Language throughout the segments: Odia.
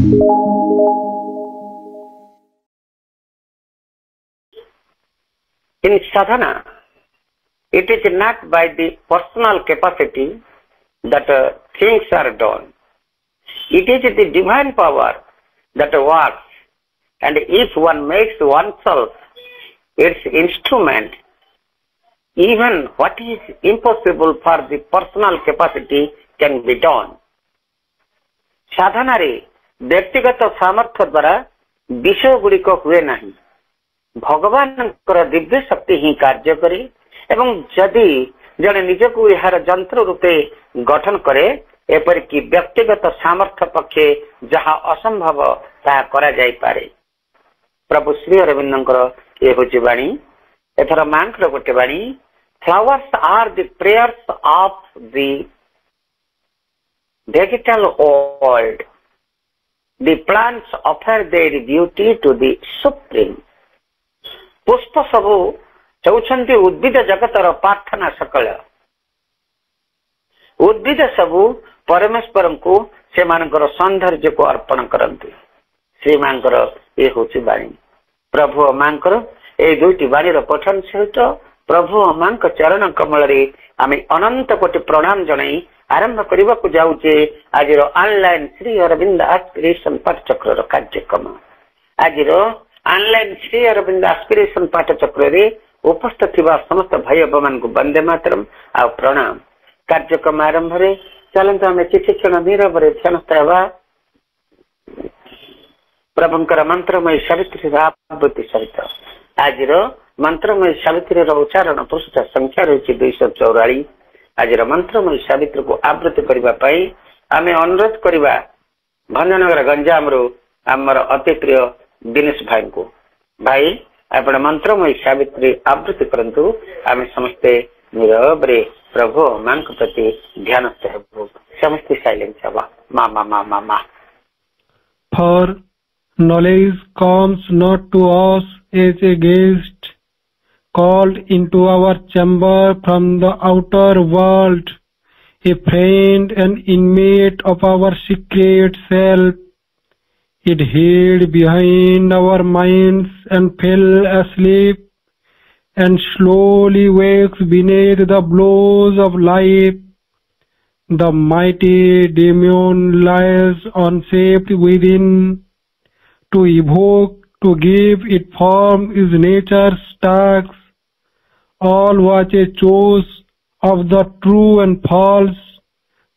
In sadhana, it is not by the personal capacity that things are done. It is the divine power that works, and if one makes oneself its instrument, even what is impossible for the personal capacity can be done. साधना रे व्यक्तिगत सामर्थ्य द्वारा विषय गुड़िक हुए नहीं, भगवान दिव्य शक्ति ही कार्य करे एवं जदि जड़े निजक यार जंत्र रूपे गठन करे एपरिक व्यक्तिगत सामर्थ्य पक्षे जहाँ असंभव ताहा करा जाई पारे। प्रभु श्री अरविंदर ये हूँ वाणी, एथर मांकर गोटे वाणी, flowers are the prayers of the vegetal world. The plants offer their beauty to the supreme. पुष्प सबु चौछंती उद्भिद जगतर प्रार्थना सकल। उद्भिद सबु परमेश्वर को से मानकर सौंदर्य को अर्पण करती। श्री मांकर ये हूँ वाणी। प्रभु मांकर ये दुईटी वाणी पठन सहित प्रभु मांक चरण कमल रे आम अनंत कोटि प्रणाम जनाई आरंभ करने को जाऊे आज ऑनलाइन श्री अरविंद एस्पिरेशन पाठचक्र कार्यक्रम। आज ऑनलाइन श्री अरविंद एस्पिरेशन पाठचक्र रे उपस्थित थिबा समस्त भाई मान को वंदे मातरम आ प्रणाम। कार्यक्रम आरंभ रे चलते आम किसी क्षण नीरव ध्यानस्थ होगा प्रभुंकर मंत्रमय सावित्री आवृत्ति सहित। आज मंत्रमय सावित्री उच्चारण पुरुष संख्या रही 244। आज मंत्रमय सावित्री को आवृत्ति करने आम अनुरोध करवा भंजनगर गंजाम आमर अति प्रिय दिनेश भाई को। भाई आप मंत्रमय सावित्री आवृत्ति करंतु, आम समस्ते नीरव रे प्रभु मां प्रति ध्यान समस्ते साइलेंस हवा। मा मा मा मा मा। For knowledge comes not to us as a guest called into our chamber from the outer world, a friend and inmate of our secret self. It hid behind our minds and fell asleep and slowly wakes beneath the blows of life. The mighty demon lies unshaped within. To evoke, to give it form is nature's task. All watch a choice of the true and false.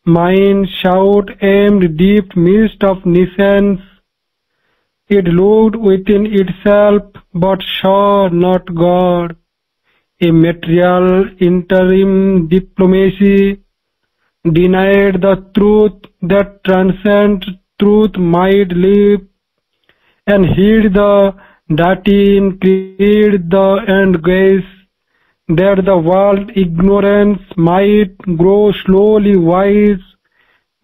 Mind shout aimed deep midst of nations. It looked within itself but saw not God. A material interim diplomacy denied the truth that transcends truth might live, and hid the deity in creed the and grace, that the world ignorance might grow slowly wise.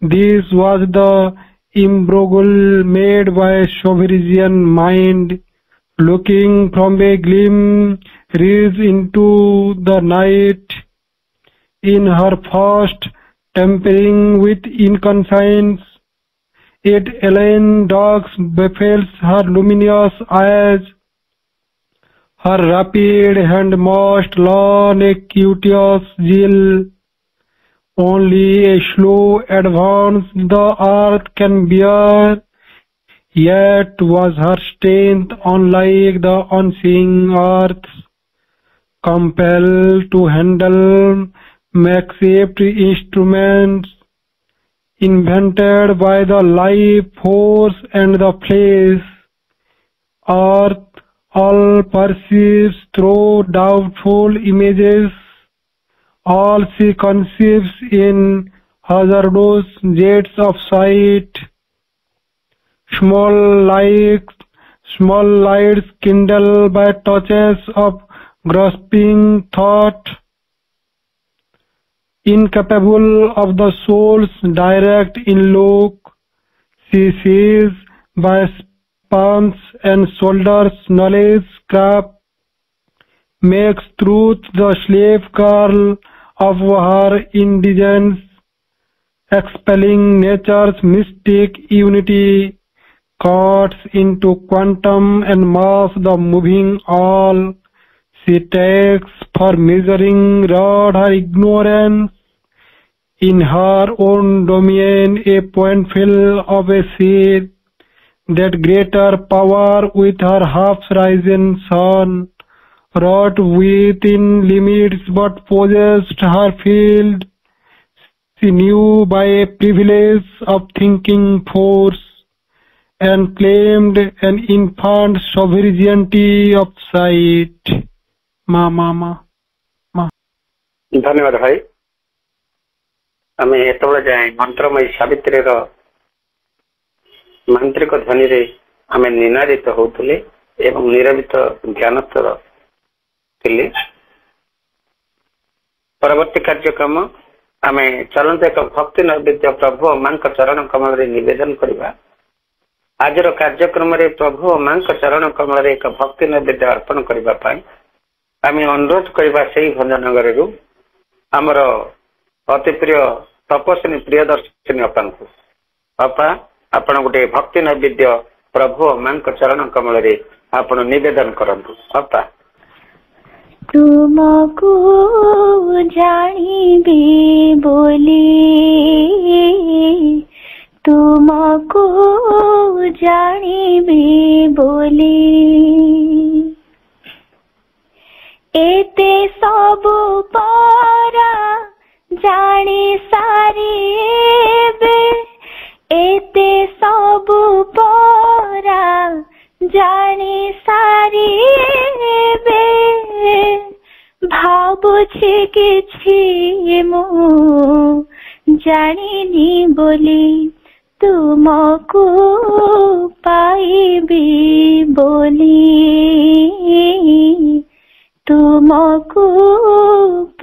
This was the imbroglio made by sovereign mind, looking from a gleam rays into the night. In her first tampering with inconscience, it alien dogs befalls her luminous eyes. Her rapid hand must learn a courteous zeal. Only a slow advance the earth can bear. Yet was her strength unlike the unseeing earth, compelled to handle makeshift instruments invented by the life force and the flesh. Earth all perceives through doubtful images. All she conceives in hazardous jets of sight. Small lights kindled by touches of grasping thought. Incapable of the soul's direct inlook, she sees by spans and shoulders knowledge craft, makes truth the slave girl of her indigence, expelling nature's mystic unity, cuts into quantum and mass the moving all. She takes for measuring rod her ignorance. In her own domain a point fell of a seed, that greater power with her half-risen sun, wrought within limits but possessed her field. She knew by a privilege of thinking force, and claimed an infant sovereignty of sight. Ma. धन्यवाद भाई। आम एत जाए मंत्रमयी सावित्री मांत्रिक ध्वनि रे आम निनादित होते एवं निरवित ज्ञानस्तर थिले। परवर्ती कार्यक्रम आम चलते एक भक्ति नैवेद्य प्रभु मां चरण कमल रे निवेदन करवा। आज कार्यक्रम रे प्रभु मां चरण कमल रे एक भक्ति नैवेद्य अर्पण करने आम अनुरोध करवा से भंजनगर आमर अति प्रिय तपस्विनी प्रियदर्शिनी अपा को। अपा आपण गोटे भक्ति नैवेद्य प्रभु मां चरण कमल रे आपण निवेदन करंतु। अपा तुमको जानिबे बोली, तुमको जानिबे बोली, एते सबु परा जानी सारिबे, एते सबु परा जानी सारिबे, भाबुछि किछि मु जानिनी बोली, तुमको पाइबी बोली, तुमको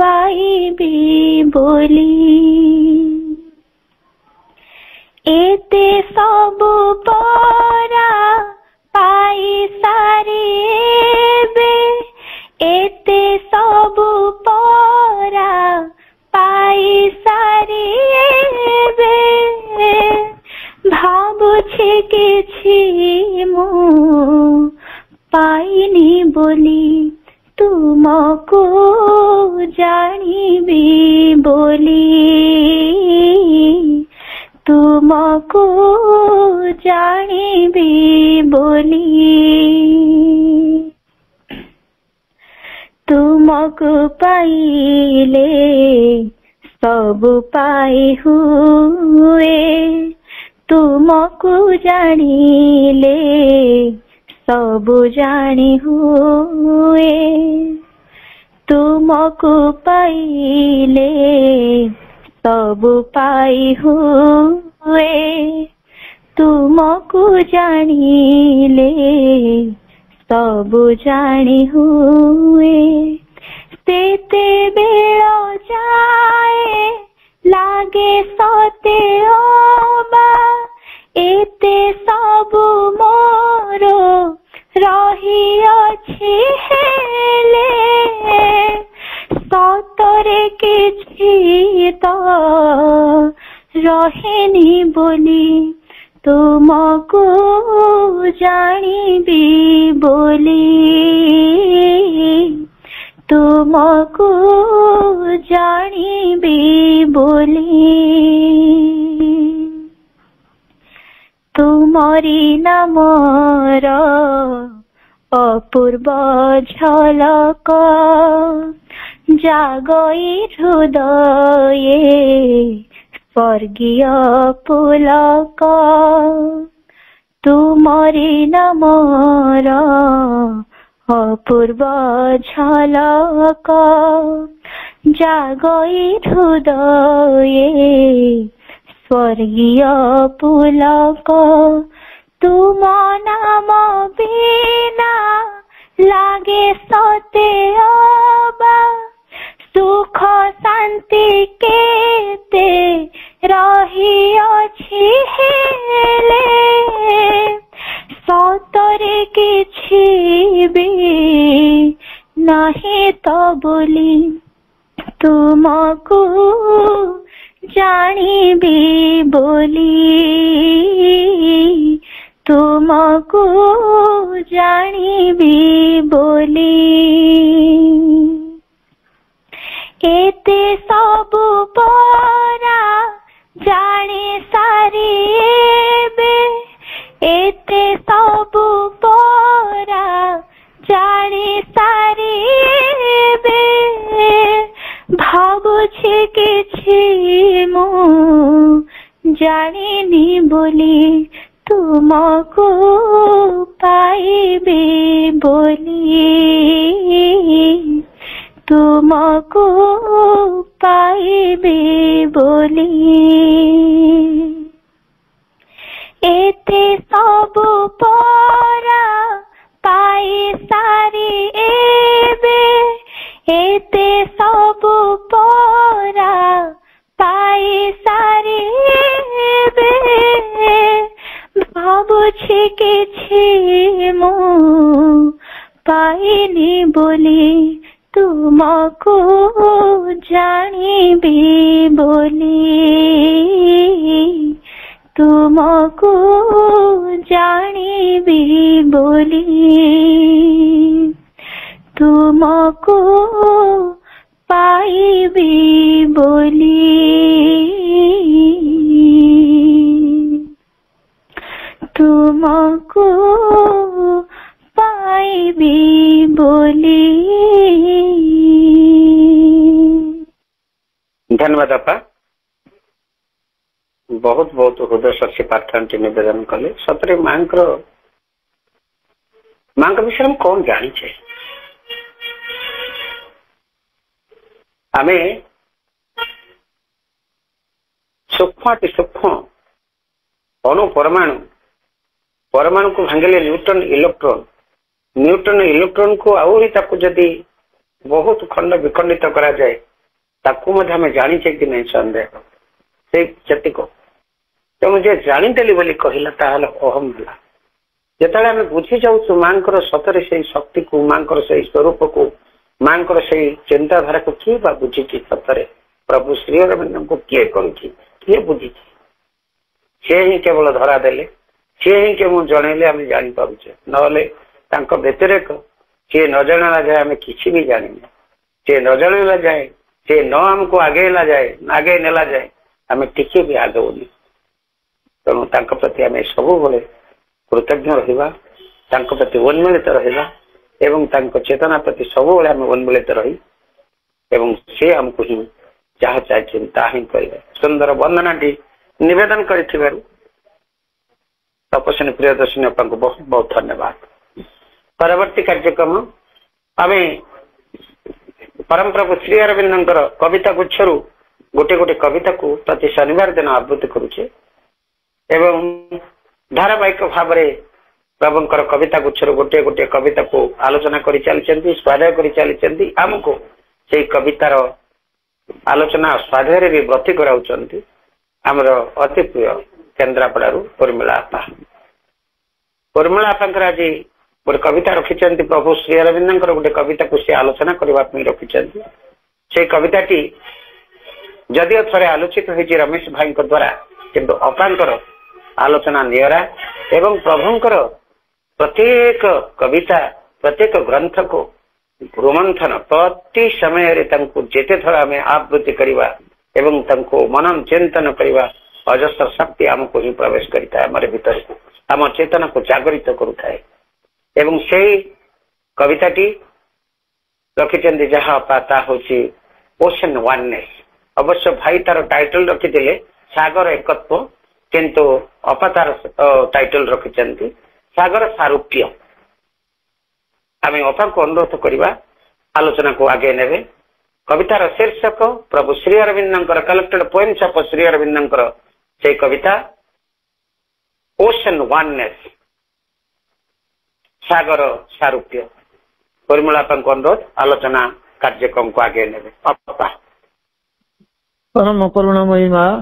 पाइबी बोली, एते सबु परा पाई सारिबे, एते सबु परा पाई सारिबे, भाबुछि किछि मु पाइनी बोली, तुमको जानिबी बोली, तुमको जानिबी बोली, तुमको पाइले सब पाई हुए, तुमको जानिले सब जानी हुए, तुमको पाइले सब पाई हुए, तुमको जानिले सब जानी हुए, तेते बेଳ जाए लागे सते ओबा, एते सबु मोरो रही अछि हेले, सतरे किछि तो रहेनी बोली, तुमको जानिबी बोली, तुमको जानिबी बोली, तुमरी नामर अपूर्व झलक जागई हृदये स्वर्गीय पुलक, तुमरी नामर अपूर्व झलक जागई हृदये स्वर्गीय पुलक, तुम नाम बिना लागे सते अबा, सुख शांति केते रही अछि हेले, सतरे किछि भी नहीं तो बोली, तुमको जानिबी बोली, तुम तुमको जानिबी बोली एते सबु परा जानी सारी बे एते सबु परा जानी सारी बे भाबुछि किछि मु जानिनी बोली तुमको पाइबे बोली तुमको पाइबे बोली एते सबु परा पाई सारी एबे एते सबु परा पाई सारी एबे भाबुछि किछि मु पाइनी बोली तुमको जानिबी बोली तुमको जानिबी बोली तुमको पाइबी बोली तुमको पाइबी बोली। धन्यवाद अपा बहुत बहुत हृदय सच्ची प्रार्थना निवेदन कले सतरे माँ विषय में कौन जानी आम सूक्ष्म सूक्ष्म अणु परमाणु परमाणु को भांगिले न्यूट्रन इलेक्ट्रॉन को आहरी जदि बहुत खंड विखंडित करा जाए ताकू आम जाचे कि नहीं सन्देह से को तेणु जे जानीदेली बोली कहला ताहले अहम होला जेतले आम बुझी जाऊँ माँ सतरे से शक्ति को माँ से स्वरूप को माँ से चिंताधारा को किए बा बुझी सतरे प्रभु श्री अरविंद को किए करुच्ची किए बुझी सी ही केवल धरा देले सी ही के मुझे जनइले आम जापारे ना व्यतिरेक सी न जनला जाए आम कि भी जानी सी न जनला जाए सी न आमको आगेला जाए आगे नेला जाए आम टिके भी आगौनी तेणु प्रति आम सब कृतज्ञ रहा प्रति उन्मिलित रहा एवं चेतना प्रति सब आम उन्मिलित रही एवं से आमको ही जहाँ चाहिए ताही करेंगे सुंदर वंदना निवेदन कर तपस्वी प्रियदर्शनी अपा को बहुत बहुत धन्यवाद। परवर्ती कार्यक्रम आम परम प्रभु श्री अरविंद कविता गुच्छरु गोटे गोटे कविता को प्रति शनिवार दिन आवृत्ति करुचे एवं धारावाहिक भाव में प्रभुंकर कविता गुच्छरु गोटे गोटे कविता को आलोचना कर चली स्वाध्याय कर चली आमको से कवितार आलोचना स्वाध्याय भी ब्रती कराउचंती आमर अति प्रिय केन्द्रापड़ारू उर्मिला आपा आज गोटे कविता रखिंट प्रभु श्री अरविंद गोटे कविता को सी आलोचना करने रखिंट से कविताटी जदिव थे आलोचित होती रमेश भाई द्वारा किंतु अपांकर आलोचना नियरा एवं प्रभुंकर प्रत्येक कविता प्रत्येक ग्रंथ को रोमंथन प्रति समय जेते थर आम आवृत्ति करवा एवं मनन चिंतन करवा अजस्र शक्ति आमको ही प्रवेश करता है आम भीतर आम चेतना को जागृत करुए एवं से कविताटी रखिंट जहाँ पाता हूँ ओशन वननेस अवश्य भाई तार टाइटल रखिले सागर एकत्व किंतु अपा तार टाइटल रखिंट सागर सारूप्य आम अपा को अनुरोध करवा आलोचना को आगे नेबे कवितार शीर्षक प्रभु Shri Aurobindo collected poems of Shri Aurobindo से कविता ओशन वननेस सागर सारूप्य परिमला को अनुरोध आलोचना कार्यक्रम को आगे नेबे परम करुणामयी माँ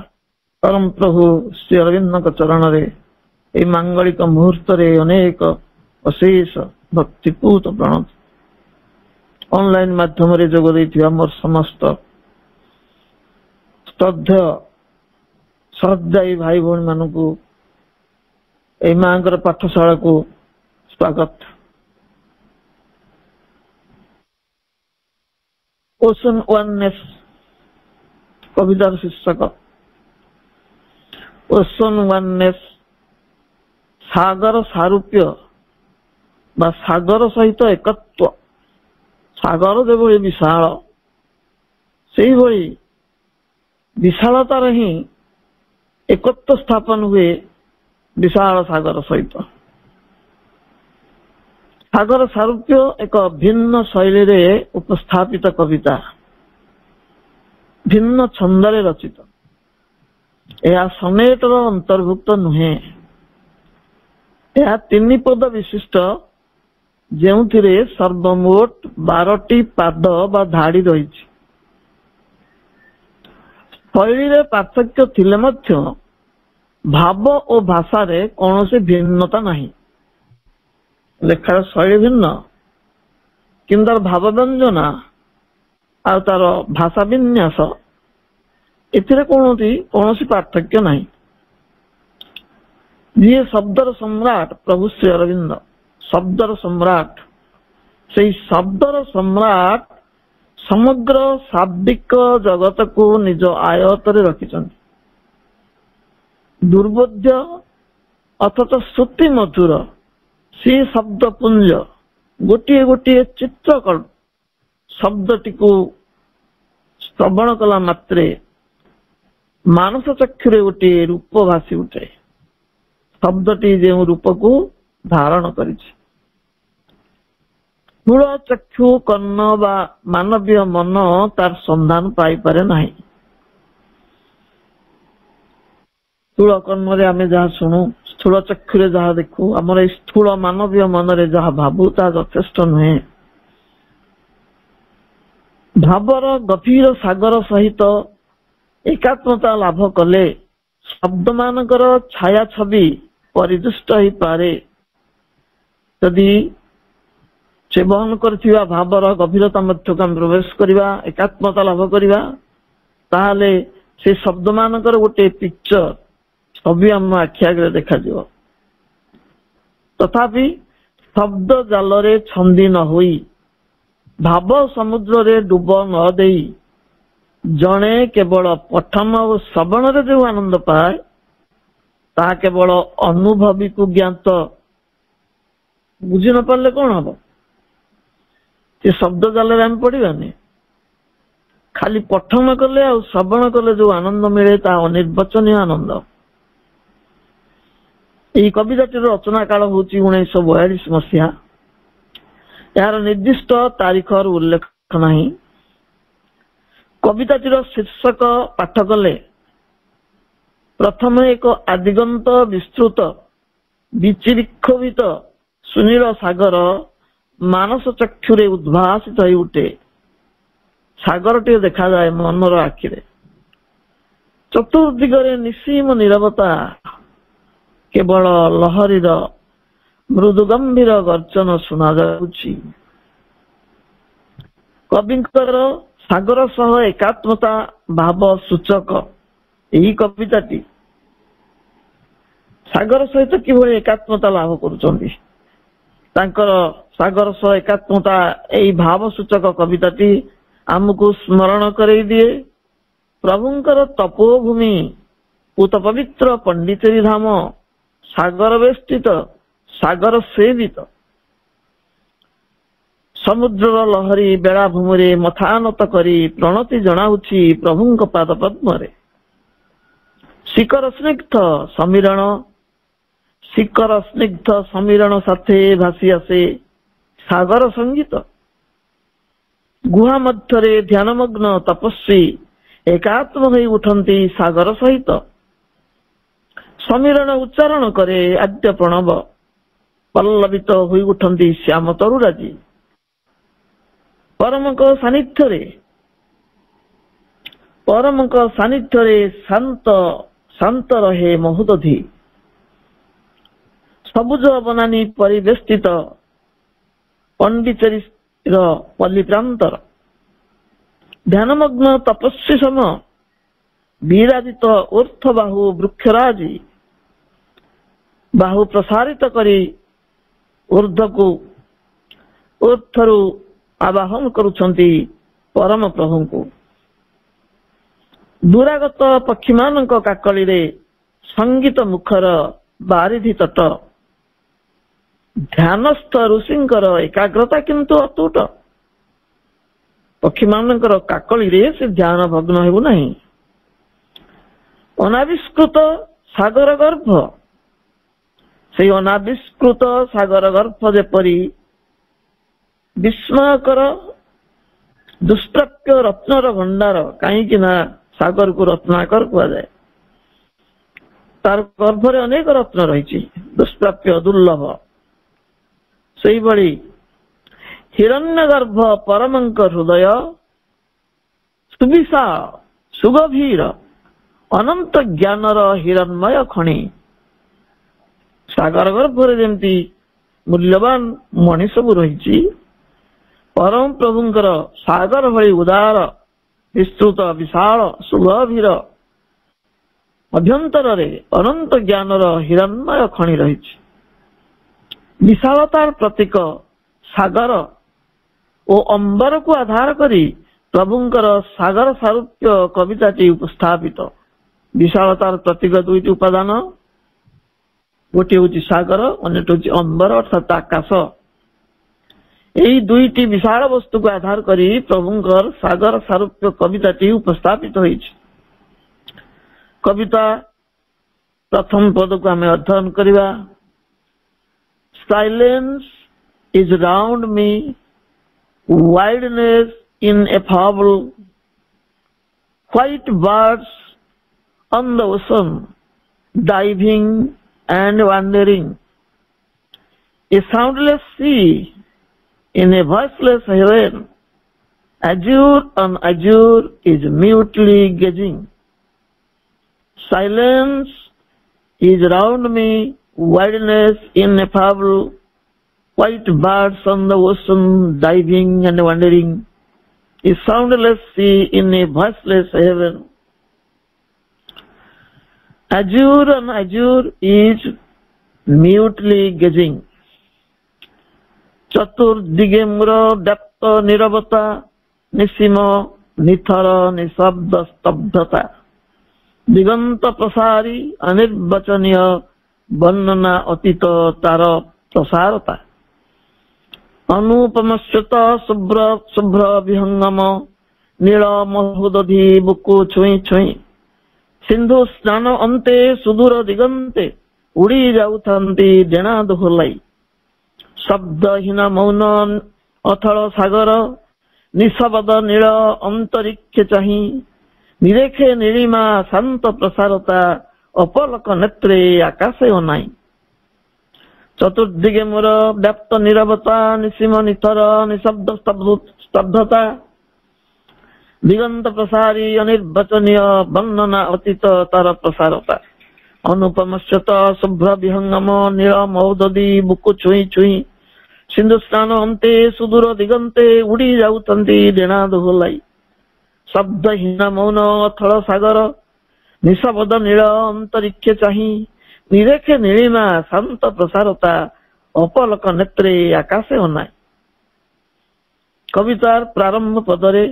परम प्रभु श्री अरविंद चरण रे मांगलिक मुहूर्त अनेक अशेष भक्तिपूत प्रणत ऑनलाइन माध्यम रे जोग देथिबा मोर समस्त श्रद्धा भाई भौणी मानकु এই ମାଙ୍କର ପାଠଶାଳାକୁ ସ୍ୱାଗତ। ଓସନ୍ ୱାନନେସ୍ କବିତାର ଶୀର୍ଷକ। ଓସନ୍ ୱାନନେସ୍, ସାଗର ସାରୂପ୍ୟ ବା ସାଗର ସହିତ ଏକତ୍ୱ। ସାଗର ଯେଭଳି ବିଶାଳ, ସେଇଭଳି ବିଶାଳତାର ହିଁ ଏକତ୍ୱ ସ୍ଥାପନ ହୁଏ ବିଶାଳ ସାଗର ସହିତ। ସାଗର ସାରୂପ୍ୟ ଏକ ଭିନ୍ନ ଶୈଳୀରେ ଉପସ୍ଥାପିତ କବିତା, ଭିନ୍ନ ଛନ୍ଦରେ ରଚିତ। ଏହା ସନେଟର ଅନ୍ତର୍ଭୁକ୍ତ ନୁହେଁ। ଏହା 3 ପଦ ବିଶିଷ୍ଟ, ଯେଉଁଥିରେ ସର୍ବମୋଟ 12ଟି ପାଦ ବା ଧାଡି ରହିଛି। ଶୈଳୀରେ ପାର୍ଥକ୍ୟ ଥିଲେ ମଧ୍ୟ ଭାବ ଓ ଭାଷାରେ କୌଣସି ଭିନ୍ନତା ନାହିଁ। ଲେଖାର ଶୈଳୀ ଭିନ୍ନ, କିନ୍ତୁ ତାର ଭାବ ବ୍ୟଞ୍ଜନା ଆଉ ତାର ଭାଷା ବିନ୍ୟାସ, ଏଥିରେ କୌଣସି ପାର୍ଥକ୍ୟ ନାହିଁ। ଯିଏ ଶବ୍ଦର ସମ୍ରାଟ ପ୍ରଭୁ ଶ୍ରୀ ଅରବିନ୍ଦ, ଶବ୍ଦର ସମ୍ରାଟ, ସେଇ ଶବ୍ଦର ସମ୍ରାଟ ସମଗ୍ର ଶାବ୍ଦିକ ଜଗତକୁ ନିଜ ଆୟତରେ ରଖିଛନ୍ତି। ଦୁର୍ବୋଧ୍ୟ ଅଥଚ ଶ୍ରୁତି ମଧୁର ସେ ଶବ୍ଦ ପୁଞ୍ଜ, ଗୋଟିଏ ଗୋଟିଏ ଚିତ୍ରକଳ୍ପ ଶବ୍ଦଟିକୁ ଶ୍ରବଣ କଲା ମାତ୍ରେ ମାନସ ଚକ୍ଷୁରେ ଗୋଟିଏ ରୂପ ଭାସି ଉଠେ। ଶବ୍ଦଟି ଯେଉଁ ରୂପକୁ ଧାରଣ କରିଛି। ମୂଳ ଚକ୍ଷୁ କର୍ଣ୍ଣ ବା ମାନବୀୟ ମନ ତାର ସନ୍ଧାନ ପାଇପାରେ ନାହିଁ। ସ୍ଥୂଳ କର୍ଣ୍ଣରେ ଆମେ ଯାହା ଶୁଣୁ, ସ୍ଥୂଳ ଚକ୍ଷୁରେ ଯାହା ଦେଖୁ, ଆମର ଏଇ ସ୍ଥୂଳ ମାନବୀୟ ମନରେ ଯାହା ଭାବୁ, ତାହା ଯଥେଷ୍ଟ ନୁହେଁ। ଭାବର ଗଭୀର ସାଗର ସହିତ ଏକାତ୍ମତା ଲାଭ କଲେ ଶବ୍ଦ ମାନଙ୍କର ଛାୟା ଛବି ପରିଦୃଷ୍ଟ ହେଇପାରେ। ଯଦି ସେ ବହନ କରିଥିବା ଭାବର ଗଭୀରତା ମଧ୍ୟକୁ ଆମେ ପ୍ରବେଶ କରିବା, ଏକାତ୍ମତା ଲାଭ କରିବା, ତାହେଲେ ସେ ଶବ୍ଦ ମାନଙ୍କର ଗୋଟେ ପିକ୍ଚର ଛବି ଆମ ଆଖି ଆଗରେ ଦେଖାଯିବ। ତଥାପି ଶବ୍ଦ ଜାଲରେ ଛନ୍ଦି ନ ହୋଇ, ଭାବ ସମୁଦ୍ରରେ ଡୁବ ନ ଦେଇ ଜଣେ କେବଳ ପଠନ ଓ ଶ୍ରବଣରେ ଯେଉଁ ଆନନ୍ଦ ପାଏ, ତାହା କେବଳ ଅନୁଭବୀକୁ ଜ୍ଞାତ। ବୁଝି ନ ପାରିଲେ କଣ ହବ? ସେ ଶବ୍ଦ ଜାଲରେ ଆମେ ପଡିବାନି। ଖାଲି ପଠନ କଲେ ଆଉ ଶ୍ରବଣ କଲେ ଯୋଉ ଆନନ୍ଦ ମିଳେ, ତାହା ଅନିର୍ବାଚନୀୟ ଆନନ୍ଦ। ଏହି କବିତାଟିର ରଚନା କାଳ ହେଉଛି 1942 ମସିହା। ଏହାର ନିର୍ଦ୍ଦିଷ୍ଟ ତାରିଖର ଉଲ୍ଲେଖ ନାହିଁ। କବିତାଟିର ଶୀର୍ଷକ ପାଠ କଲେ ପ୍ରଥମେ ଏକ ଆଦିଗନ୍ତ ବିସ୍ତୃତ ବିଚିବିକ୍ଷୋଭିତ ସୁନୀଳ ସାଗର ମାନସ ଚକ୍ଷୁରେ ଉଦ୍ଭାସିତ ହୋଇ ଉଠେ। ସାଗରଟିଏ ଦେଖାଯାଏ ମନର ଆଖିରେ। ଚତୁର୍ଦିଗରେ ନିସୀମ ନୀରବତା, କେବଳ ଲହରୀର ମୃଦୁ ଗମ୍ଭୀର ଗର୍ଜନ ଶୁଣାଯାଉଛି। କବିଙ୍କର ସାଗର ସହ ଏକାତ୍ମତା ଭାବ ସୂଚକ ଏହି କବିତାଟି ସାଗର ସହିତ କିଭଳି ଏକାତ୍ମତା ଲାଭ କରୁଛନ୍ତି, ତାଙ୍କର ସାଗର ସହ ଏକାତ୍ମତା ଏହି ଭାବ ସୂଚକ କବିତାଟି ଆମକୁ ସ୍ମରଣ କରାଇ ଦିଏ ପ୍ରଭୁଙ୍କର ତପୋଭୂମି ପୂତ ପବିତ୍ର ପଣ୍ଡିଚେରୀ ଧାମ, ସାଗର ବେଷ୍ଟିତ, ସାଗର ସେବିତ। ସମୁଦ୍ରର ଲହରୀ ବେଳାଭୂମିରେ ମଥାନତ କରି ପ୍ରଣତି ଜଣାଉଛି ପ୍ରଭୁଙ୍କ ପାଦ ପଦ୍ମରେ। ଶିଖର ସ୍ନିଗ୍ଧ ସମୀରଣ ସାଥେ ଭାସି ଆସେ ସାଗର ସଙ୍ଗୀତ। ଗୁହା ମଧ୍ୟରେ ଧ୍ୟାନମଗ୍ନ ତପସ୍ୱୀ ଏକାତ୍ମ ହୋଇ ଉଠନ୍ତି ସାଗର ସହିତ। ସମୀରଣ ଉଚ୍ଚାରଣ କରେ ଆଦ୍ୟ ପ୍ରଣବ, ପଲ୍ଲବିତ ହୋଇ ଉଠନ୍ତି ଶ୍ୟାମ ତରୁରାଜି। ପରମଙ୍କ ସାନ୍ନିଧ୍ୟରେ ଶାନ୍ତ ରହେ ମହୋଦଧି। ସବୁଜ ବନାନୀ ପରିବେଷ୍ଟିତ ପଣ୍ଡିଚେରୀର ପଲ୍ଲୀ ପ୍ରାନ୍ତର। ଧ୍ୟାନମଗ୍ନ ତପସ୍ୱୀ ସମ ବିରାଜିତ ଊର୍ଦ୍ଧ୍ୱବାହୁ ବୃକ୍ଷରାଜି। ବାହୁ ପ୍ରସାରିତ କରି ଊର୍ଦ୍ଧ୍ୱରୁ ଆବାହନ କରୁଛନ୍ତି ପରମ ପ୍ରଭୁଙ୍କୁ। ଦୂରାଗତ ପକ୍ଷୀମାନଙ୍କ କାକଳିରେ ସଙ୍ଗୀତ ମୁଖର ବାରିଧି ତଟ। ଧ୍ୟାନସ୍ଥ ଋଷିଙ୍କର ଏକାଗ୍ରତା କିନ୍ତୁ ଅତୁଟ। ପକ୍ଷୀମାନଙ୍କର କାକଳିରେ ସେ ଧ୍ୟାନ ଭଗ୍ନ ହେବୁ ନାହିଁ। ଅନାବିଷ୍କୃତ ସାଗର ଗର୍ଭ, ସେଇ ଅନାବିଷ୍କୃତ ସାଗର ଗର୍ଭ ଯେପରି ବିସ୍ମୟକର ଦୁଷ୍ପ୍ରାପ୍ୟ ରତ୍ନର ଭଣ୍ଡାର, କାହିଁକି ନା ସାଗରକୁ ରତ୍ନାକର କୁହାଯାଏ। ତାର ଗର୍ଭରେ ଅନେକ ରତ୍ନ ରହିଛି, ଦୁଷ୍ପ୍ରାପ୍ୟ ଦୁର୍ଲଭ। ସେଇଭଳି ହିରଣ୍ୟ ଗର୍ଭ ପରମଙ୍କ ହୃଦୟ ସୁବିଶାଳ ସୁଗଭୀର ଅନନ୍ତ ଜ୍ଞାନର ହିରଣ୍ମୟ ଖଣି। ସାଗର ଗର୍ଭରେ ଯେମିତି ମୂଲ୍ୟବାନ ମଣି ସବୁ ରହିଛି, ପରମ ପ୍ରଭୁଙ୍କର ସାଗର ଭଳି ଉଦାର ବିସ୍ତୃତ ବିଶାଳ ସୁଗଭୀର ଅଭ୍ୟନ୍ତରରେ ଅନନ୍ତ ଜ୍ଞାନର ହିରଣ୍ମୟ ଖଣି ରହିଛି। ବିଶାଳତାର ପ୍ରତୀକ ସାଗର ଓ ଅମ୍ବରକୁ ଆଧାର କରି ପ୍ରଭୁଙ୍କର ସାଗର ସାରୂପ୍ୟ କବିତାଟି ଉପସ୍ଥାପିତ। ବିଶାଳତାର ପ୍ରତୀକ ଦୁଇଟି ଉପାଦାନ, ଗୋଟିଏ ହେଉଛି ସାଗର, ଅନ୍ୟଟି ହେଉଛି ଅମ୍ବର ଅର୍ଥାତ୍ ଆକାଶ। ଏହି ଦୁଇଟି ବିଶାଳ ବସ୍ତୁକୁ ଆଧାର କରି ପ୍ରଭୁଙ୍କର ସାଗର ସାରୂପ୍ୟ କବିତାଟି ଉପସ୍ଥାପିତ ହୋଇଛି। କବିତା ପ୍ରଥମ ପଦକୁ ଆମେ ଅଧ୍ୟୟନ କରିବା। Silence is round me, wideness ineffable, white birds on the ocean, diving and wandering, a soundless sea in a voiceless heaven, azure on azure is mutely gazing. Silence is round me, wideness ineffable, white birds on the ocean diving and wandering, a soundless sea in a voiceless heaven. Azure on azure is mutely gazing. ଚତୁର୍ଦିଗେ ମୋର ବ୍ୟାପ୍ତ ନୀରବତା, ନିସୀମ ନିଥର ନିଶବ୍ଦ ସ୍ତବ୍ଧତା, ଦିଗନ୍ତ ପ୍ରସାରୀ ଅନିର୍ବଚନୀୟ ବର୍ଣ୍ଣନା ଅତୀତ ତାର ପ୍ରସାରତା। ଅନୁପମଶ୍ରୁତ ଶୁଭ୍ର ଶୁଭ୍ର ବିହଙ୍ଗମ, ନୀଳ ମହୁଦଧି ବୁକୁ ଛୁଇଁ ଛୁଇଁ, ସିନ୍ଧୁ ସ୍ନାନ ଅନ୍ତେ ସୁଦୂର ଦିଗନ୍ତେ ଉଡ଼ି ଯାଉଥାନ୍ତି ଡେଣା ଦୋହଲାଇ। ଶବ୍ଦହୀନ ମୌନ ଅଥଳ ସାଗର, ନିଶବଦ ନୀଳ ଅନ୍ତରିକ୍ଷ ଚାହିଁ, ନିରେଖେ ନୀଳିମା ଶାନ୍ତ ପ୍ରସାରତା, ଅପଲକ ନେତ୍ରେ ଆକାଶେ ଅନାଇ। ଚତୁର୍ଦିଗେ ମୋର ବ୍ୟାପ୍ତ ନୀରବତା, ନିସୀମ ନିଥର ନିଶବ୍ଦ ସ୍ତବ୍ଧତା, ଦିଗନ୍ତ ପ୍ରସାରୀ ଅନିର୍ବଚନୀୟ ବର୍ଣ୍ଣନା ଅତୀତ ତାର ପ୍ରସାରତା। ଅନୁପମଶ୍ରୁତ ଶୁଭ୍ର ବିହଙ୍ଗମ, ନୀଳ ମହୋଦଧି ବୁକୁ ଛୁଇଁ ଛୁଇଁ, ସିନ୍ଧୁ ସ୍ନାନ ଅନ୍ତେ ସୁଦୂର ଦିଗନ୍ତେ ଉଡ଼ି ଯାଉଥାନ୍ତି ଡେଣା ଦୋହଲାଇ। ଶବ୍ଦହୀନ ମୌନ ଅଥଳ ସାଗର, ନିଶବଦ ନୀଳ ଅନ୍ତରିକ୍ଷ ଚାହିଁ, ନିରେଖେ ନୀଳିମା ଶାନ୍ତ ପ୍ରସାରତା, ଅପଲକ ନେତ୍ରେ ଆକାଶେ ଅନାଇ। କବିତାର ପ୍ରାରମ୍ଭ ପଦରେ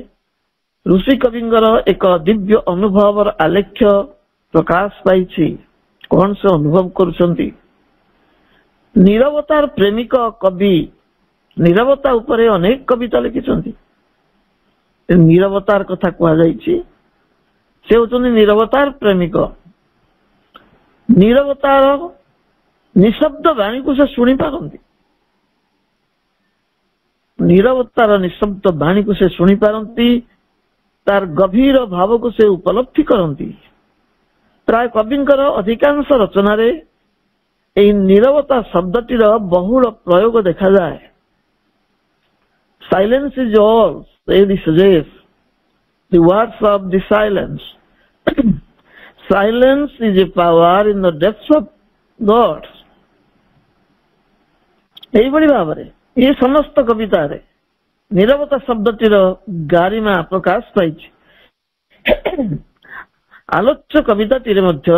ଋଷି କବିଙ୍କର ଏକ ଦିବ୍ୟ ଅନୁଭବର ଆଲେଖ୍ୟ ପ୍ରକାଶ ପାଇଛି। କଣ ସେ ଅନୁଭବ କରୁଛନ୍ତି? ନୀରବତାର ପ୍ରେମିକ କବି ନୀରବତା ଉପରେ ଅନେକ କବିତା ଲେଖିଛନ୍ତି। ନୀରବତାର କଥା କୁହାଯାଇଛି, ସେ ହେଉଛନ୍ତି ନୀରବତାର ପ୍ରେମିକ। ନୀରବତାର ନିଶବ୍ଦ ବାଣୀକୁ ସେ ଶୁଣିପାରନ୍ତି। ନୀରବତାର ନିଶବ୍ଦ ବାଣୀକୁ ସେ ଶୁଣିପାରନ୍ତି, ତାର ଗଭୀର ଭାବକୁ ସେ ଉପଲବ୍ଧି କରନ୍ତି। ପ୍ରାୟ କବିଙ୍କର ଅଧିକାଂଶ ରଚନାରେ ଏହି ନୀରବତା ଶବ୍ଦଟିର ବହୁଳ ପ୍ରୟୋଗ ଦେଖାଯାଏ। Silence is all, say the sages, the words of the silence. Silence is a power in the depths of God. ଏଇଭଳି ଭାବରେ ଏ ସମସ୍ତ କବିତାରେ ନୀରବତା ଶବ୍ଦଟିର ଗାରିମା ପ୍ରକାଶ ପାଇଛି। ଆଲୋଚ୍ୟ କବିତାଟିରେ ମଧ୍ୟ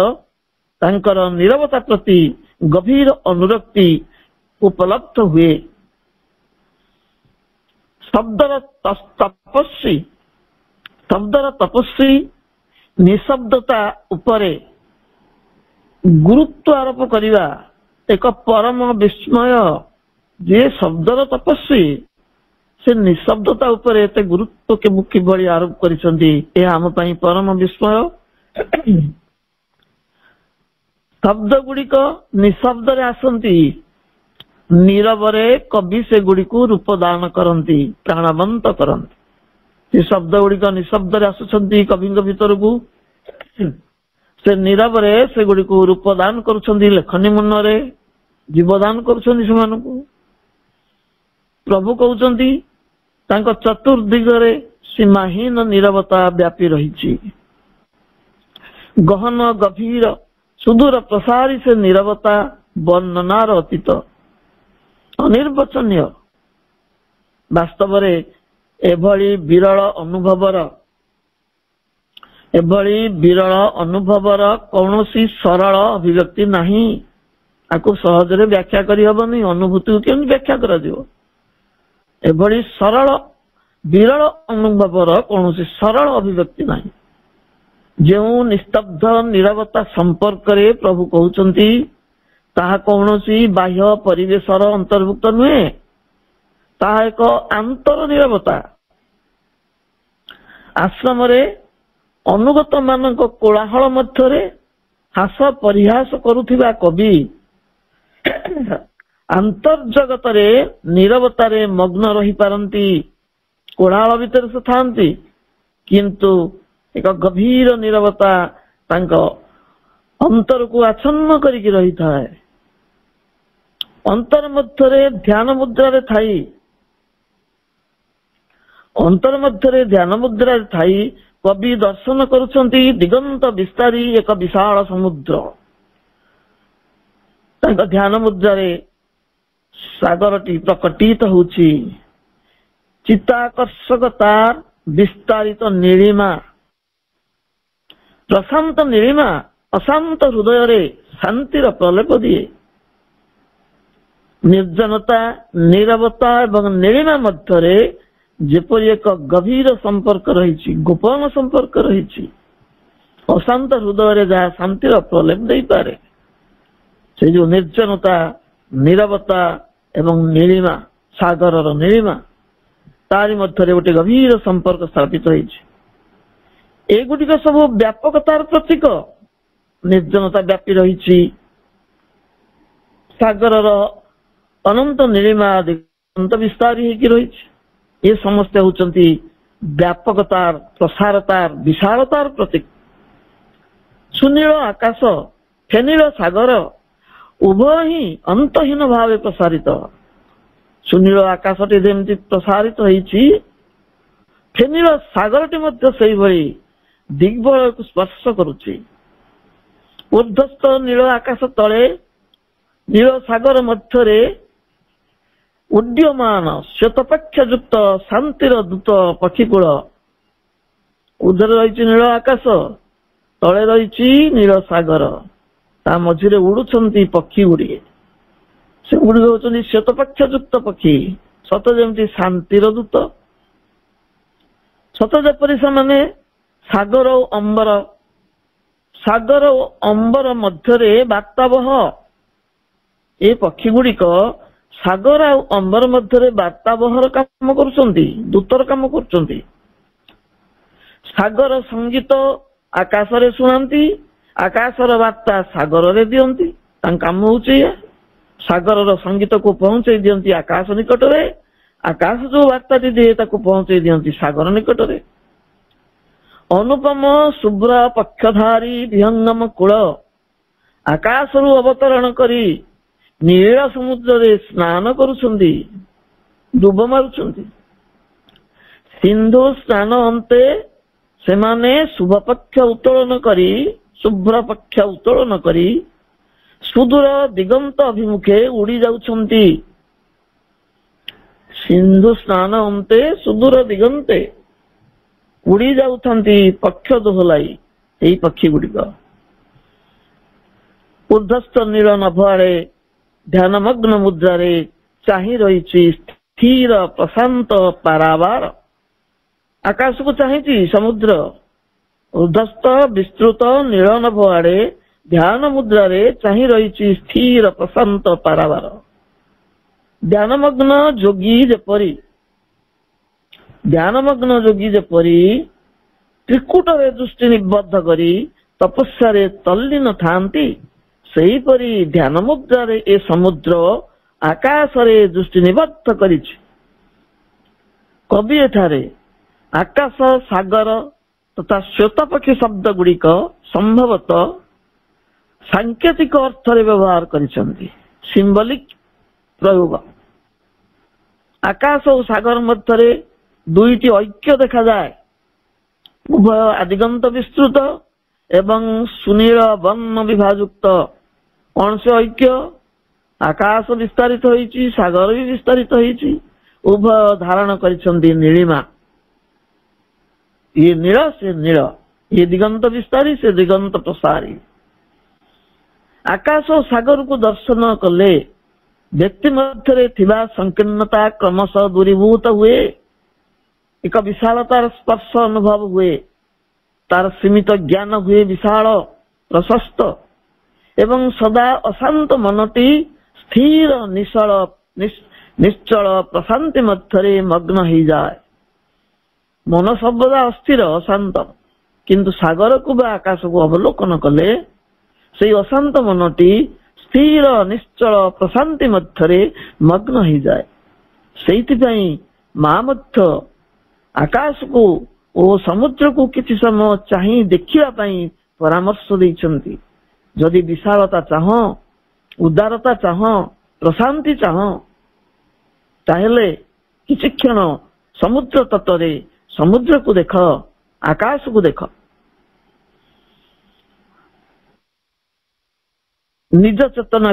ତାଙ୍କର ନୀରବତା ପ୍ରତି गभीर अनुरक्ति उपलब्ध हुए। शब्दर तपस्वी निशब्दता उपरे गुरुत्व आरोप करिवा एक परम विस्मय। जे शब्दर तपस्वी से निशब्दता उपरे एते गुरुत्व के मुखी भली आरोप करिसंती, ए हम पई परम विस्मय। शब्द गुड़िक निशब्द रे आसंती, नीरवरे कवि से गुड़िक रूप दान करती, प्राणवंत करती। से शब्द गुड़िक निशब्द रे आसुछंती कवि भीतर को, से नीरवरे से गुड़िक रूप दान करुछंती, लेखनी मुन्नरे जीवदान करुछंती सेमानकु। प्रभु कहउछंती तांको चतुर्दिगरे सीमाहीन नीरवता व्यापी रहिछि। गहन गभीर सुदूर प्रसारी से नीरवता वर्णनार अतीत, अनिर्वचनीय। वास्तव रे एभली विरल अनुभवर कौनसी सरल अभिव्यक्ति नहीं। आपको सहजरे व्याख्या करी हबनी, अनुभूति को केमि व्याख्या करा दियो। एभली सरल विरल अनुभवर कौनसी सरल अभिव्यक्ति नहीं। जो निस्तब्ध नीरवता संपर्क रे प्रभु कहउचंती ताहा कौनसी बाह्य परिवेशर अंतर्भुक्त नुहे, ताहा एक आंतर नीरवता। आश्रम रे अनुगत मानक कोलाहल मध्यरे हास परिहास करुथिबा कवि अंतर्जगत रे नीरवता रे मग्न रही पारंती। कोलाहल भितर से थांती, किंतु एक गभीर नीरवता तांको अंतर को आच्छन्न करिकी रही थाए। अंतर मध्यरे ध्यान मुद्रा रे थाई, अंतर मध्यरे ध्यान मुद्रा रे थाई कवि दर्शन करुछंती दिगंत विस्तारी एक विशाल समुद्र। तांको ध्यान मुद्रा रे सागरटी प्रकटित होउछि। चित्ताकर्षकता विस्तारित नीलिमा, प्रशांत नीलिमा अशांत हृदय रे शांतिर प्रलेप दिए। निर्जनता नीरवता एवं नीलिमा मध्यरे जेपरि एक गभीर संपर्क रही, गोपन संपर्क रही। अशांत हृदय रे जहाँ शांतिर प्रलेप दे पारे, से जो निर्जनता नीरवता एवं नीलिमा, सागर नीलिमा, तारी मध्यरे गोटे गभीर संपर्क स्थापित होइछि। एगुटिक सब व्यापकतार प्रतीक। निर्जनता व्यापी रही, सागर अनंत नीलिमा दिगंत विस्तारी होइकी रही। ये समस्त होउचंती व्यापकतार, प्रसारतार, विशालतार प्रतीक। सुनील आकाश, फेनील सागर उभय ही अंतहीन भावे प्रसारित। सुनील आकाशटी जेमती प्रसारित होइछि, फेनील सागरटी मध्य सेही भली दिग्बलय को स्पर्श करुछि। ऊर्ध्वस्थ नील आकाश तले नील सागर मध्यरे उड्यमान श्वेतपक्ष युक्त शांतिर दूत पक्षीकूल। ऊर्ध्व रही नील आकाश, तले रही नील सागर, ता मझिरे उड़ुछंती पक्षी गुड़िए। से गुड़िक होचंती श्वेतपक्ष युक्त पक्षी, सत जेमती शांतिर दूत। सत जेपरि सेमाने सागर और अंबर मध्यरे वार्तावह। ए पक्षी गुड़िक सागर और अंबर मध्यरे वार्तावहर काम करुछंती, दूतर काम करुछंती। सागर संगीत आकाश रे सुनांती, आकाशर वार्ता सागर रे दियंती। तांका काम होउछि सागर संगीत को पहुंचाई दियंती आकाश निकट रे, आकाश जो वार्ता दिए ताको पहुंचाई दियंती सागर निकट रे। अनुपम शुभ्र पक्षधारी विहंगम कूल, आकाशरु अवतरण करी नील समुद्र रे स्नान करुछंती, डुब मारुछंती। सिंधु स्नान अंते सेमाने शुभ पक्ष उत्तोलन करी, शुभ्र पक्ष उत्तोलन करी सुदूर दिगंत अभिमुखे उड़ी जाउछंती। सिंधु स्नान अंते सुदूर दिगंते उड़ी जाउछंती पक्ष दोहलाई। एई पक्षी गुड़िक ऊर्ध्वस्थ नील नभ आड़े ध्यानमग्न मुद्रारे चाहि रही स्थिर प्रशांत पारावार। आकाश को चाहि समुद्र ऊर्ध्वस्थ विस्तृत नील नभ आड़े ध्यान मुद्रारे चाहि रही स्थिर प्रशांत पारावार। ध्यानमग्न जोगी जेपरी त्रिकुट दृष्टि निबद्ध करी तपस्या तल्लीन थांती सेहीपरि ध्यान मुद्रारे ए समुद्र आकाश रे दृष्टि निबद्ध करिछि। कवि एठारे आकाश सागर तथा श्वेतपक्षी शब्द गुड़िक संभवतः सांकेतिक अर्थ रे व्यवहार करिसंती, सिंबलिक प्रयोग। आकाश और सागर मध्य दुईटी ऐक्य देखा जाए। उभय आदिगंत विस्तृत एवं सुनील वर्ण विभाजुक्त। कौन से ऐक्य? आकाश विस्तारित होइछि, सागर भी विस्तारित होइछि। उभय धारण करिसंती नीलिमा। ये नील से नील, ये दिगंत विस्तारी से दिगंत प्रसारी। आकाश और सागर को दर्शन कले व्यक्ति मध्य थिबा संकीर्णता क्रमशः दूरीभूत हुए। एक विशालतार स्पर्श अनुभव हुए। तार सीमित ज्ञान हुए विशाल प्रशस्त एवं सदा अशांत मनटी स्थिर निश्चल प्रशांति मध्य मग्न हो जाए। मन सर्वदा अस्थिर अशांत, किंतु सागर को बा आकाश को अवलोकन कले से अशांत मनटी स्थिर निश्चल प्रशांति मध्य मग्न हो जाए। सेइथिपई मां मध्य आकाश को ओ समुद्र को किछि समय चाहि देखिबा पई परामर्श दैछंती। जदि विशालता चाह, उदारता चाह, प्रशांति चाह, ताहेले किछि क्षण समुद्र तटरे समुद्र को देख, आकाश को देख। निज चेतना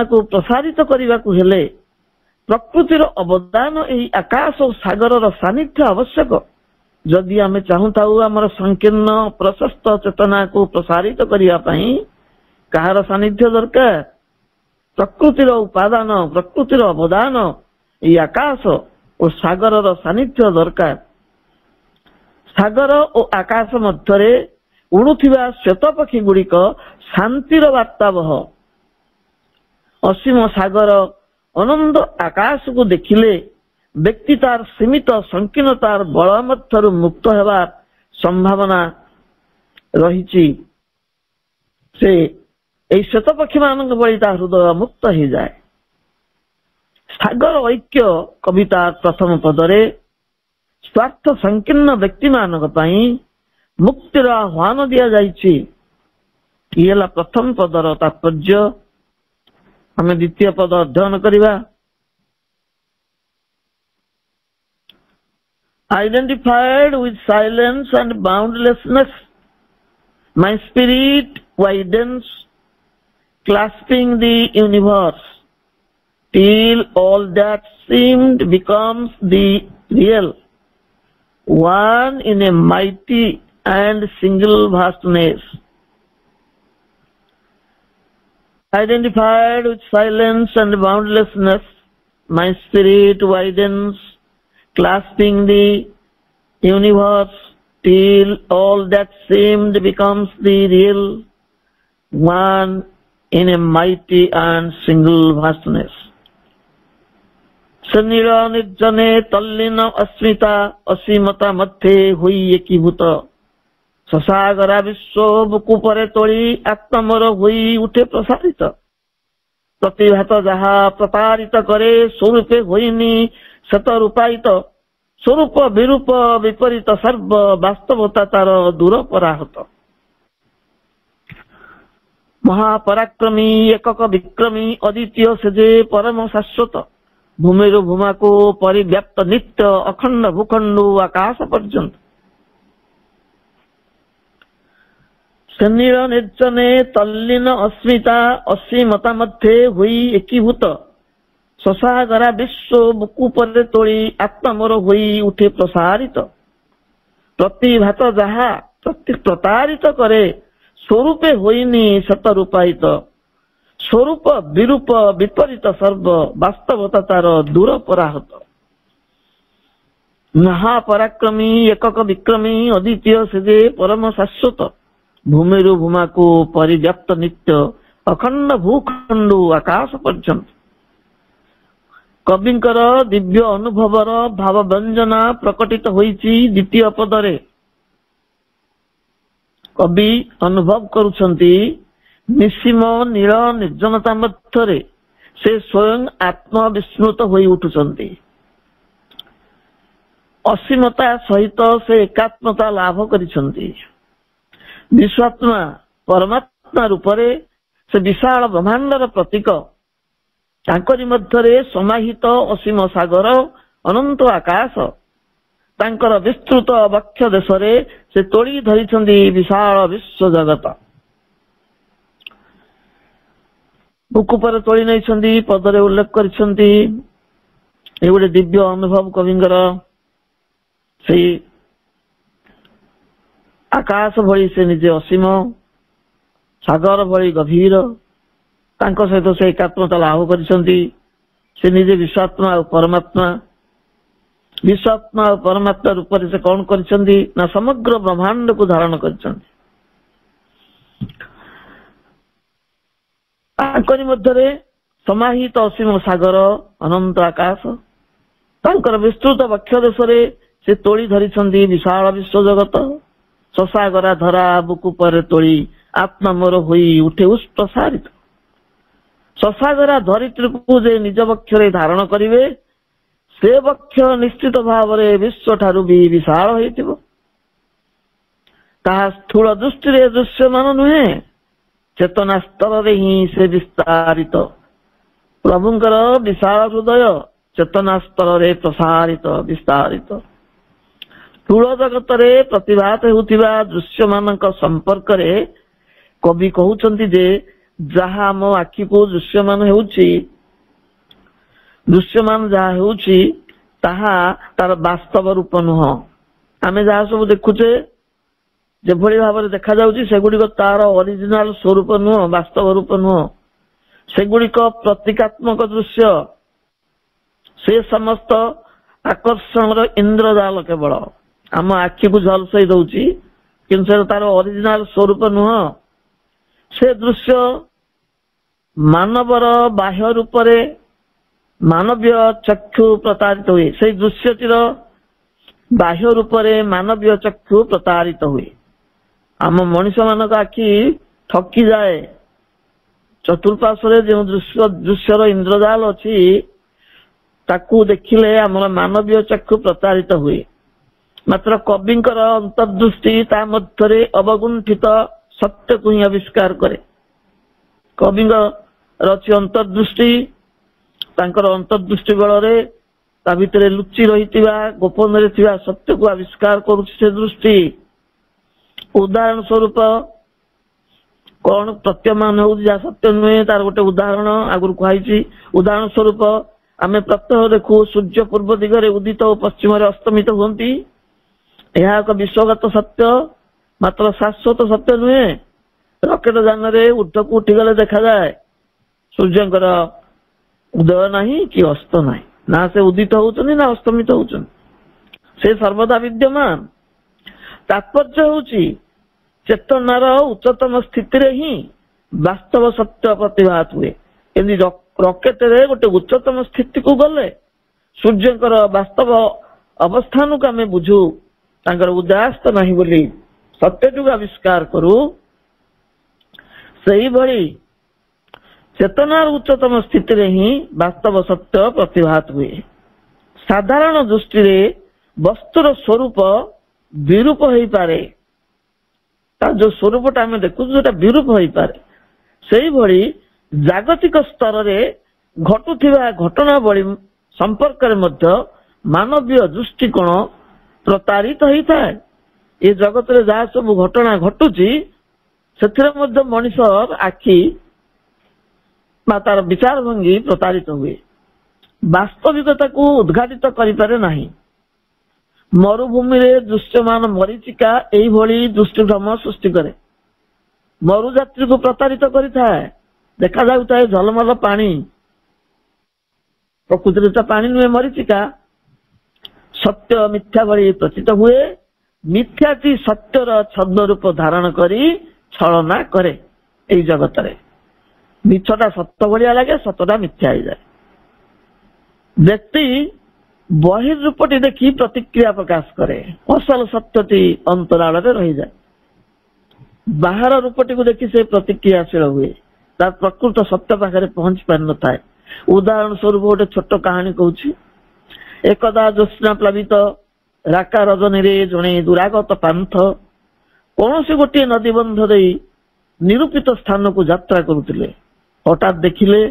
को प्रसारित करने को हेले प्रकृतिर अवदान यही आकाश और सागर सानिध्य आवश्यक। जदि आमे चाहू थाउ आमर संकीर्ण प्रशस्त चेतना को प्रसारित करने कहार सानिध्य दरकार? प्रकृतिर उपादान, प्रकृतिर अवदान यही आकाश और सागर सानिध्य दरकार। सागर और आकाश मध्य उड़ुथिबा श्वेत पक्षी गुड़िक शांतिर वार्तावह। असीम सागर अनंत आकाश को देखिले व्यक्ति तार सीमित संकीर्णतार बल मध्य मुक्त हेबार संभावना रही। से श्वेत पक्षी मान बड़ी हृदय मुक्त हो जाए। सागर ऐक्य कविता प्रथम पदरे स्वार्थ संकीर्ण व्यक्ति मान मुक्तिर आह्वान दिया जाइछि। ये प्रथम पदर तात्पर्य। हमें द्वितीय पद अध्ययन करिबा। Identified with silence and boundlessness, my spirit widens, clasping the universe, till all that seemed becomes the real, one in a mighty and single vastness. Identified with silence and boundlessness, my spirit widens, clasping the universe, till all that seemed becomes the real, one in a mighty and single vastness. Sanil निर्जने तल्लीन अस्मिता असीमता मध्य हुई एकीभूत। ससागरा विश्व बुकु परे तोड़ी आत्मर हुई उठे प्रसारित। प्रतिभात जहा प्रतारित करे स्वरूपे होइनी शत रूपायित। स्वरूप विरूप विपरीत सर्व वास्तवता तार दूर पराहत। महापराक्रमी एकक विक्रमी अद्वितीय सेजे परम शाश्वत। भूमिरु भूमा को परिव्याप्त नित्य अखंड भूखंड आकाश पर्यंत। सनील निर्जने तल्लीन अस्मिता असीमता मध्य हुई एकीभूत। ससागरा विश्व बुकु परे तोड़ी आत्मर हुई उठे प्रसारित। प्रतिभात जहा प्रतारित करे ସ୍ୱରୂପେ ହୋଇନି ସତ ରୂପାୟିତ, ସ୍ୱରୂପ ବିରୂପ ବିପରୀତ ସର୍ବ, ବାସ୍ତବତା ତାର ଦୂର ପରାହତ। ମହାପରାକ୍ରମୀ ଏକକ ବିକ୍ରମୀ ଅଦ୍ୱିତୀୟ ସେ ଯେ ପରମ ଶାଶ୍ୱତ, ଭୂମିରୁ ଭୂମାକୁ ପରିବ୍ୟାପ୍ତ ନିତ୍ୟ, ଅଖଣ୍ଡ ଭୂଖଣ୍ଡୁ ଆକାଶ ପର୍ଯ୍ୟନ୍ତ। କବିଙ୍କର ଦିବ୍ୟ ଅନୁଭବର ଭାବ ବ୍ୟଞ୍ଜନା ପ୍ରକଟିତ ହୋଇଛି ଦ୍ୱିତୀୟ ପଦରେ। କବି ଅନୁଭବ କରୁଛନ୍ତି ନିସୀମ ନୀଳ ନିର୍ଜନତା ମଧ୍ୟରେ ସେ ସ୍ୱୟଂ ଆତ୍ମବିସ୍ମୃତ ହୋଇ ଉଠୁଛନ୍ତି। ଅସୀମତା ସହିତ ସେ ଏକାତ୍ମତା ଲାଭ କରିଛନ୍ତି। ବିଶ୍ୱାତ୍ମା ପରମାତ୍ମା ରୂପରେ ସେ ବିଶାଳ ବ୍ରହ୍ମାଣ୍ଡର ପ୍ରତୀକ। ତାଙ୍କରି ମଧ୍ୟରେ ସମାହିତ ଅସୀମ ସାଗର ଅନନ୍ତ ଆକାଶ। ତାଙ୍କର ବିସ୍ତୃତ ବକ୍ଷ ଦେଶରେ ସେ ତୋଳି ଧରିଛନ୍ତି ବିଶାଳ ବିଶ୍ୱ ଜଗତ। ବୁକୁ ପରେ ତୋଳି ନେଇଛନ୍ତି, ପଦରେ ଉଲ୍ଲେଖ କରିଛନ୍ତି। ଏ ଗୋଟେ ଦିବ୍ୟ ଅନୁଭବ କବିଙ୍କର। ସେଇ ଆକାଶ ଭଳି ସେ ନିଜେ ଅସୀମ, ସାଗର ଭଳି ଗଭୀର। ତାଙ୍କ ସହିତ ସେ ଏକାତ୍ମତା ଲାଭ କରିଛନ୍ତି। ସେ ନିଜେ ବିଶ୍ୱାତ୍ମା ଆଉ ପରମାତ୍ମା। ବିଶ୍ୱାତ୍ମା ଆଉ ପରମାତ୍ମା ରୂପରେ ସେ କଣ କରିଛନ୍ତି ନା ସମଗ୍ର ବ୍ରହ୍ମାଣ୍ଡକୁ ଧାରଣ କରିଛନ୍ତି। ତାଙ୍କରି ମଧ୍ୟରେ ସମାହିତ ଅସୀମ ସାଗର ଅନନ୍ତ ଆକାଶ। ତାଙ୍କର ବିସ୍ତୃତ ବକ୍ଷ ଦେଶରେ ସେ ତୋଳି ଧରିଛନ୍ତି ବିଶାଳ ବିଶ୍ୱ ଜଗତ। ଶଶାଗରା ଧରା ବୁକୁ ପରେ ତୋଳି, ଆତ୍ମା ମୋର ହୋଇ ଉଠେ ଉତ୍ପ୍ରସାରିତ। ଶଶାଗରା ଧରିତ୍ରୀକୁ ଯେ ନିଜ ବକ୍ଷରେ ଧାରଣ କରିବେ, ସେ ବକ୍ଷ ନିଶ୍ଚିତ ଭାବରେ ବିଶ୍ୱ ଠାରୁ ବି ବିଶାଳ ହେଇଥିବ। ତାହା ସ୍ଥୂଳ ଦୃଷ୍ଟିରେ ଦୃଶ୍ୟମାନ ନୁହେଁ, ଚେତନା ସ୍ତରରେ ହିଁ ସେ ବିସ୍ତାରିତ। ପ୍ରଭୁଙ୍କର ବିଶାଳ ହୃଦୟ ଚେତନା ସ୍ତରରେ ପ୍ରସାରିତ ବିସ୍ତାରିତ। ସ୍ଥୂଳ ଜଗତରେ ପ୍ରତିଭାତ ହେଉଥିବା ଦୃଶ୍ୟମାନଙ୍କ ସମ୍ପର୍କରେ କବି କହୁଛନ୍ତି ଯେ ଯାହା ଆମ ଆଖିକୁ ଦୃଶ୍ୟମାନ ହେଉଛି, ଦୃଶ୍ୟମାନ ଯାହା ହେଉଛି ତାହା ତାର ବାସ୍ତବ ରୂପ ନୁହଁ। ଆମେ ଯାହା ସବୁ ଦେଖୁଛେ, ଯେଭଳି ଭାବରେ ଦେଖାଯାଉଛି, ସେଗୁଡିକ ତାର ଅରିଜିନାଲ ସ୍ୱରୂପ ନୁହଁ, ବାସ୍ତବ ରୂପ ନୁହଁ। ସେଗୁଡିକ ପ୍ରତୀକାତ୍ମକ ଦୃଶ୍ୟ। ସେ ସମସ୍ତ ଆକର୍ଷଣର ଇନ୍ଦ୍ରଜାଲ କେବଳ ଆମ ଆଖିକୁ ଝଲସେଇ ଦଉଛି, କିନ୍ତୁ ସେ ତାର ଅରିଜିନାଲ ସ୍ୱରୂପ ନୁହଁ। ସେ ଦୃଶ୍ୟ ମାନବର ବାହ୍ୟ ରୂପରେ ମାନବୀୟ ଚକ୍ଷୁ ପ୍ରତାରିତ ହୁଏ। ସେଇ ଦୃଶ୍ୟଟିର ବାହ୍ୟ ରୂପରେ ମାନବୀୟ ଚକ୍ଷୁ ପ୍ରତାରିତ ହୁଏ। ଆମ ମଣିଷ ମାନଙ୍କ ଆଖି ଠକିଯାଏ। ଚତୁଃପାର୍ଶ୍ୱରେ ଯେଉଁ ଦୃଶ୍ୟର ଇନ୍ଦ୍ରଜାଲ ଅଛି, ତାକୁ ଦେଖିଲେ ଆମର ମାନବୀୟ ଚକ୍ଷୁ ପ୍ରତାରିତ ହୁଏ। ମାତ୍ର କବିଙ୍କର ଅନ୍ତର୍ଦୃଷ୍ଟି ତା ମଧ୍ୟରେ ଅବଗୁଣ୍ଠିତ ସତ୍ୟକୁ ହିଁ ଆବିଷ୍କାର କରେ। କବିଙ୍କର ଅଛି ଅନ୍ତର୍ଦୃଷ୍ଟି। ତାଙ୍କର ଅନ୍ତର୍ଦୃଷ୍ଟି ବଳରେ ତା ଭିତରେ ଲୁଚି ରହିଥିବା ଗୋପନରେ ଥିବା ସତ୍ୟକୁ ଆବିଷ୍କାର କରୁଛି ସେ ଦୃଷ୍ଟି। ଉଦାହରଣ ସ୍ୱରୂପ କଣ ପ୍ରତ୍ୟମାନ ହଉଛି ଯାହା ସତ୍ୟ ନୁହେଁ, ତାର ଗୋଟେ ଉଦାହରଣ ଆଗରୁ କୁହାଯାଇଛି। ଉଦାହରଣ ସ୍ୱରୂପ ଆମେ ପ୍ରତ୍ୟହ ଦେଖୁ ସୂର୍ଯ୍ୟ ପୂର୍ବ ଦିଗରେ ଉଦିତ ଓ ପଶ୍ଚିମରେ ଅସ୍ତମିତ ହୁଅନ୍ତି। ଏହା ଏକ ବିଶ୍ୱଗତ ସତ୍ୟ, ମାତ୍ର ଶାଶ୍ୱତ ସତ୍ୟ ନୁହେଁ। ରକେଟ ଯାନରେ ଉର୍ଦ୍ଧ୍ୱକୁ ଉଠିଗଲେ ଦେଖାଯାଏ ସୂର୍ଯ୍ୟଙ୍କର ଉଦୟ ନାହିଁ କି ଅସ୍ତ ନାହିଁ, ନା ସେ ଉଦିତ ହଉଛନ୍ତି ନା ଅସ୍ତମିତ ହଉଛନ୍ତି, ସେ ସର୍ବଦା ବିଦ୍ୟମାନ। ତାତ୍ପର୍ଯ୍ୟ ହେଉଛି ଚେତନାର ଉଚ୍ଚତମ ସ୍ଥିତିରେ ହିଁ ବାସ୍ତବ ସତ୍ୟ ପ୍ରତିଭାତ ହୁଏ। ଏମିତି ରକେଟରେ ଗୋଟେ ଉଚ୍ଚତମ ସ୍ଥିତିକୁ ଗଲେ ସୂର୍ଯ୍ୟଙ୍କର ବାସ୍ତବ ଅବସ୍ଥାନକୁ ଆମେ ବୁଝୁ, ତାଙ୍କର ଉଦୟାସ୍ତ ନାହିଁ ବୋଲି ସତ୍ୟଟିକୁ ଆବିଷ୍କାର କରୁ। ସେହିଭଳି ଚେତନାର ଉଚ୍ଚତମ ସ୍ଥିତିରେ ହିଁ ବାସ୍ତବ ସତ୍ୟ ପ୍ରତିଭାତ ହୁଏ। ସାଧାରଣ ଦୃଷ୍ଟିରେ ବସ୍ତୁର ସ୍ୱରୂପ ବିରୂପ ହେଇପାରେ। ତାର ଯୋଉ ସ୍ୱରୂପଟା ଆମେ ଦେଖୁଛୁ ସେଟା ବିରୂପ ହେଇପାରେ। ସେଇଭଳି ଜାଗତିକ ସ୍ତରରେ ଘଟୁଥିବା ଘଟଣାବଳୀ ସମ୍ପର୍କରେ ମଧ୍ୟ ମାନବୀୟ ଦୃଷ୍ଟିକୋଣ ପ୍ରତାରିତ ହେଇଥାଏ। ଏ ଜଗତରେ ଯାହା ସବୁ ଘଟଣା ଘଟୁଛି ସେଥିରେ ମଧ୍ୟ ମଣିଷର ଆଖି ବା ତାର ବିଚାର ଭଙ୍ଗୀ ପ୍ରତାରିତ ହୁଏ, ବାସ୍ତବିକତାକୁ ଉଦ୍ଘାଟିତ କରିପାରେ ନାହିଁ। ମରୁଭୂମିରେ ଦୃଶ୍ୟମାନ ମରୀଚିକା ଏଇଭଳି ଦୃଷ୍ଟିଭ୍ରମ ସୃଷ୍ଟି କରେ। ମରୁଯାତ୍ରୀ କୁ ପ୍ରତାରିତ କରିଥାଏ। ଦେଖାଯାଉଥାଏ ଝଲମଲ ପାଣି, ପ୍ରକୃତିରେ ତ ପାଣି ନୁହେଁ, ମରିଚିକା। ସତ୍ୟ ମିଥ୍ୟା ଭଳି ପ୍ରତୀତ ହୁଏ, ମିଥ୍ୟାଟି ସତ୍ୟର ଛଦ୍ମ ରୂପ ଧାରଣ କରି ଛଳନା କରେ। ଏଇ ଜଗତରେ ମିଛଟା ସତ୍ୟ ଭଳିଆ ଲାଗେ, ସତଟା ମିଥ୍ୟା ହେଇଯାଏ। ବ୍ୟକ୍ତି ବହିର୍ ରୂପଟି ଦେଖି ପ୍ରତିକ୍ରିୟା ପ୍ରକାଶ କରେ, ଅସଲ ସତ୍ୟଟି ଅନ୍ତରାଳରେ ରହିଯାଏ। ବାହାର ରୂପଟିକୁ ଦେଖି ସେ ପ୍ରତିକ୍ରିୟାଶୀଳ ହୁଏ, ତାର ପ୍ରକୃତ ସତ୍ୟ ପାଖରେ ପହଞ୍ଚି ପାରିନଥାଏ। ଉଦାହରଣ ସ୍ୱରୂପ ଗୋଟେ ଛୋଟ କାହାଣୀ କହୁଛି। ଏକଦା ଜ୍ୟୋତ୍ସ୍ନା ପ୍ଲାବିତ ରାକା ରଜନୀରେ ଜଣେ ଦୁରାଗତ ପାନ୍ଥ କୌଣସି ଗୋଟିଏ ନଦୀବନ୍ଧ ଦେଇ ନିରୂପିତ ସ୍ଥାନକୁ ଯାତ୍ରା କରୁଥିଲେ। ହଠାତ୍ ଦେଖିଲେ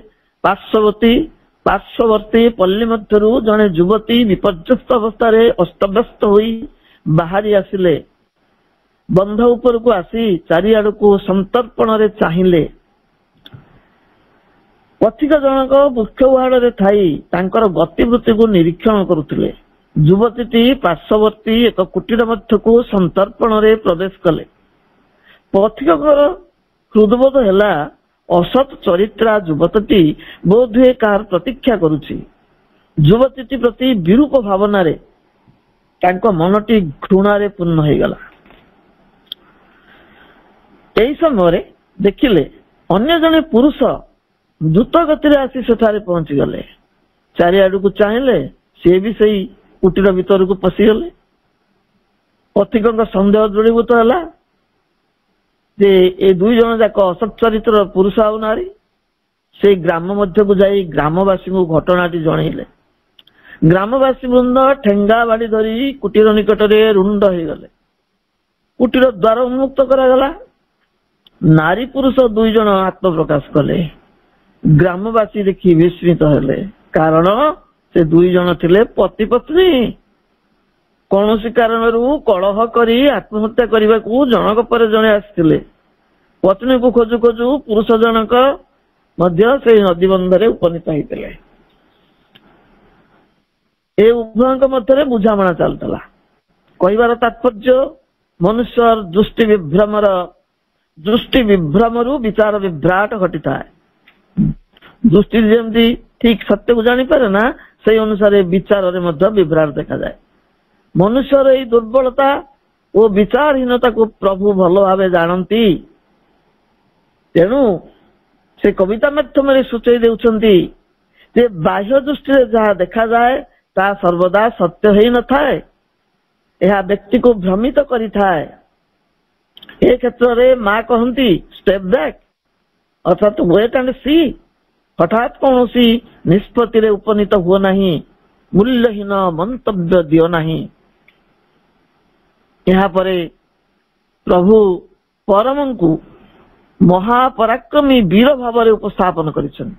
ପାର୍ଶ୍ୱବର୍ତ୍ତୀ ପଲ୍ଲୀ ମଧ୍ୟରୁ ଜଣେ ଯୁବତୀ ବିପର୍ଯ୍ୟସ୍ତ ଅବସ୍ଥାରେ ଅସ୍ତବ୍ୟସ୍ତ ହୋଇ ବାହାରି ଆସିଲେ। ବନ୍ଧ ଉପରକୁ ଆସି ଚାରିଆଡକୁ ସନ୍ତର୍ପଣରେ ଚାହିଁଲେ। ପଥିକ ଜଣକ ବୃକ୍ଷ ଉହାଡ଼ରେ ଥାଇ ତାଙ୍କର ଗତିବୃତ୍ତିକୁ ନିରୀକ୍ଷଣ କରୁଥିଲେ। ଯୁବତୀଟି ପାର୍ଶ୍ୱବର୍ତ୍ତୀ ଏକ କୁଟୀର ମଧ୍ୟକୁ ସନ୍ତର୍ପଣରେ ପ୍ରବେଶ କଲେ। ପଥିକଙ୍କର ହୃଦବୋଧ ହେଲା, ଅସତ୍ ଚରିତ୍ରା ଯୁବତୀଟି ବୋଧହୁଏ କାହାର ପ୍ରତୀକ୍ଷା କରୁଛି। ଯୁବତୀଟି ପ୍ରତି ବିରୂପ ଭାବନାରେ ତାଙ୍କ ମନଟି ଘୃଣାରେ ପୂର୍ଣ୍ଣ ହେଇଗଲା। ଏହି ସମୟରେ ଦେଖିଲେ ଅନ୍ୟ ଜଣେ ପୁରୁଷ ଦ୍ରୁତ ଗତିରେ ଆସି ସେଠାରେ ପହଞ୍ଚିଗଲେ। ଚାରିଆଡକୁ ଚାହିଁଲେ, ସିଏ ବି ସେଇ କୁଟୀର ଭିତରକୁ ପଶିଗଲେ। ପଥିକଙ୍କ ସନ୍ଦେହ ଦୃଢ଼ୀଭୂତ ହେଲା ଯେ ଏ ଦୁଇ ଜଣ ଯାକ ଅସତ୍ ଚରିତ୍ର ପୁରୁଷ ଆଉ ନାରୀ। ସେଇ ଗ୍ରାମ ମଧ୍ୟକୁ ଯାଇ ଗ୍ରାମବାସୀଙ୍କୁ ଘଟଣାଟି ଜଣେଇଲେ। ଗ୍ରାମବାସୀ ବୃନ୍ଦ ଠେଙ୍ଗା ବାଡ଼ି ଧରି କୁଟୀର ନିକଟରେ ରୁଣ୍ଡ ହେଇଗଲେ। କୁଟୀର ଦ୍ୱାର ଉନ୍ମୁକ୍ତ କରାଗଲା। ନାରୀ ପୁରୁଷ ଦୁଇ ଜଣ ଆତ୍ମପ୍ରକାଶ କଲେ। ଗ୍ରାମବାସୀ ଦେଖି ବିସ୍ମିତ ହେଲେ, କାରଣ ସେ ଦୁଇ ଜଣ ଥିଲେ ପତି ପତ୍ନୀ। କୌଣସି କାରଣରୁ କଳହ କରି ଆତ୍ମହତ୍ୟା କରିବାକୁ ଜଣକ ପରେ ଜଣେ ଆସିଥିଲେ। ପତ୍ନୀକୁ ଖୋଜୁ ଖୋଜୁ ପୁରୁଷ ଜଣକ ମଧ୍ୟ ସେଇ ନଦୀବନ୍ଧରେ ଉପନୀତ ହେଇଥିଲେ। ଏ ଉଭୟଙ୍କ ମଧ୍ୟରେ ବୁଝାମଣା ଚାଲିଥିଲା। କହିବାର ତାତ୍ପର୍ଯ୍ୟ, ମନୁଷ୍ୟର ଦୃଷ୍ଟି ବିଭ୍ରମରୁ ବିଚାର ବିଭ୍ରାଟ ଘଟିଥାଏ। ଦୃଷ୍ଟି ଯେମିତି ଠିକ ସତ୍ୟକୁ ଜାଣିପାରେ ନା, ସେଇ ଅନୁସାରେ ବିଚାରରେ ମଧ୍ୟ ବିଭ୍ରାଟ ଦେଖାଯାଏ। ମନୁଷ୍ୟର ଏହି ଦୁର୍ବଳତା ଓ ବିଚାରହୀନତାକୁ ପ୍ରଭୁ ଭଲ ଭାବେ ଜାଣନ୍ତି। ତେଣୁ ସେ କବିତା ମାଧ୍ୟମରେ ସୂଚାଇ ଦେଉଛନ୍ତି ଯେ ବାହ୍ୟ ଦୃଷ୍ଟିରେ ଯାହା ଦେଖାଯାଏ ତାହା ସର୍ବଦା ସତ୍ୟ ହେଇନଥାଏ, ଏହା ବ୍ୟକ୍ତିକୁ ଭ୍ରମିତ କରିଥାଏ। ଏ କ୍ଷେତ୍ରରେ ମା କହନ୍ତି, ଷ୍ଟେପ୍ ବ୍ୟାକ୍, ଅର୍ଥାତ୍ ୱେଟ୍ ଆଣ୍ଡ ସି। ହଠାତ୍ କୌଣସି ନିଷ୍ପତ୍ତିରେ ଉପନୀତ ହୁଅ ନାହିଁ, ମୂଲ୍ୟହୀନ ମନ୍ତବ୍ୟ ଦିଅ ନାହିଁ। ଏହାପରେ ପ୍ରଭୁ ପରମଙ୍କୁ ମହାପରାକ୍ରମୀ ବୀର ଭାବରେ ଉପସ୍ଥାପନ କରିଛନ୍ତି।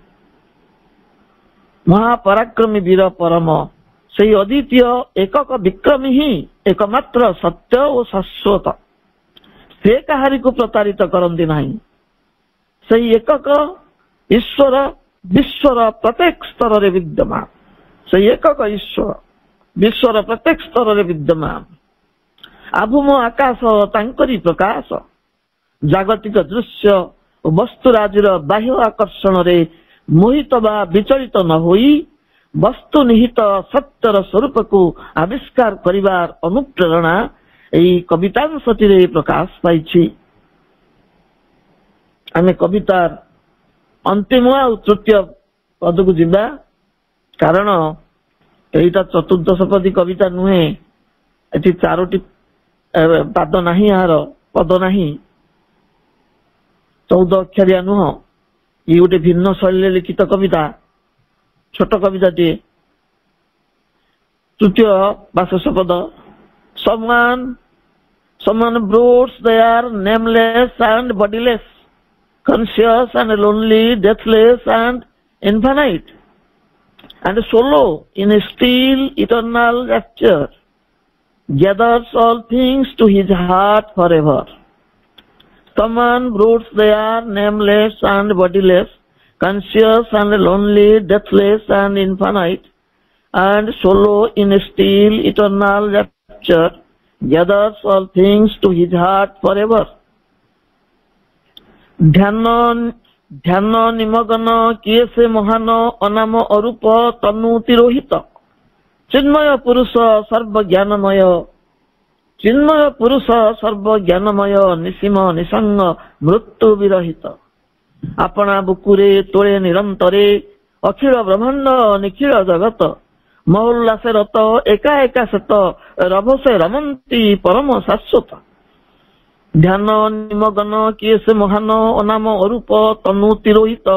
ମହାପରାକ୍ରମୀ ବୀର ପରମ ସେଇ ଅଦ୍ୱିତୀୟ ଏକକ ବିକ୍ରମୀ ହିଁ ଏକମାତ୍ର ସତ୍ୟ ଓ ଶାଶ୍ୱତ। ସେ କାହାରିକୁ ପ୍ରତାରିତ କରନ୍ତି ନାହିଁ। ସେଇ ଏକକ ଈଶ୍ୱର ବିଶ୍ୱର ପ୍ରତ୍ୟେକ ସ୍ତରରେ ବିଦ୍ୟମାନ। ସେଇ ଏକକ ଈଶ୍ୱର ବିଶ୍ୱର ପ୍ରତ୍ୟେକ ସ୍ତରରେ ବିଦ୍ୟମାନ। ଆଭୂମ ଆକାଶ ତାଙ୍କରି ପ୍ରକାଶ। ଜାଗତିକ ଦୃଶ୍ୟ ଓ ବସ୍ତୁରାଜିର ବାହ୍ୟ ଆକର୍ଷଣରେ ମୋହିତ ବା ବିଚଳିତ ନ ହୋଇ ବସ୍ତୁ ନିହିତ ସତ୍ୟର ସ୍ୱରୂପକୁ ଆବିଷ୍କାର କରିବାର ଅନୁପ୍ରେରଣା ଏହି କବିତାଂଶଟିରେ ପ୍ରକାଶ ପାଇଛି। ଆମେ କବିତାର ଅନ୍ତିମ ଆଉ ତୃତୀୟ ପଦକୁ ଯିବା, କାରଣ ଏଇଟା ଚତୁର୍ଦ୍ଦଶପଦୀ କବିତା ନୁହେଁ। ଏଠି ଚାରୋଟି ପାଦ ନାହିଁ, ଏହାର ପଦ ନାହିଁ, 14 ଅକ୍ଷରିଆ ନୁହଁ। ଇଏ ଗୋଟେ ଭିନ୍ନ ଶୈଳୀରେ ଲିଖିତ କବିତା, ଛୋଟ କବିତାଟିଏ। ତୃତୀୟ ବା ଶେଷ ପଦ, someone broods their nameless and bodiless, conscious and lonely, deathless and infinite, and solo in a still eternal rapture gathers all things to his heart forever. Someone broods their nameless and bodiless, conscious and lonely, deathless and infinite, and solo in a still eternal rapture gathers all things to his heart forever. ଧ୍ୟାନ ନିମଗନ କିଏ ସେ ମହାନ ଅନାମ ଅରୂପ ତନୁ ତିରୋହିତ ଚିନ୍ମୟ ପୁରୁଷ ସର୍ବଜ୍ଞାନମୟ ଚିନ୍ମୟ ପୁରୁଷ ସର୍ବଜ୍ଞାନମୟ ନିସୀମ ନିସଙ୍ଗ ମୃତ୍ୟୁ ବିରହିତ ଆପଣା ବୁକୁରେ ତୋଳେ ନିରନ୍ତରେ ଅଖିଳ ବ୍ରହ୍ମାଣ୍ଡ ନିଖିଳ ଜଗତ ମହୋଲ୍ଲାସେ ରତ ଏକା ଏକା ଶତ ରଭସେ ରମନ୍ତି ପରମ ଶାଶ୍ୱତ ଧ୍ୟାନ ନିମଗନ କିଏ ସେ ମହାନ ଅନାମ ଅରୂପ ତନୁ ତିରୋହିତ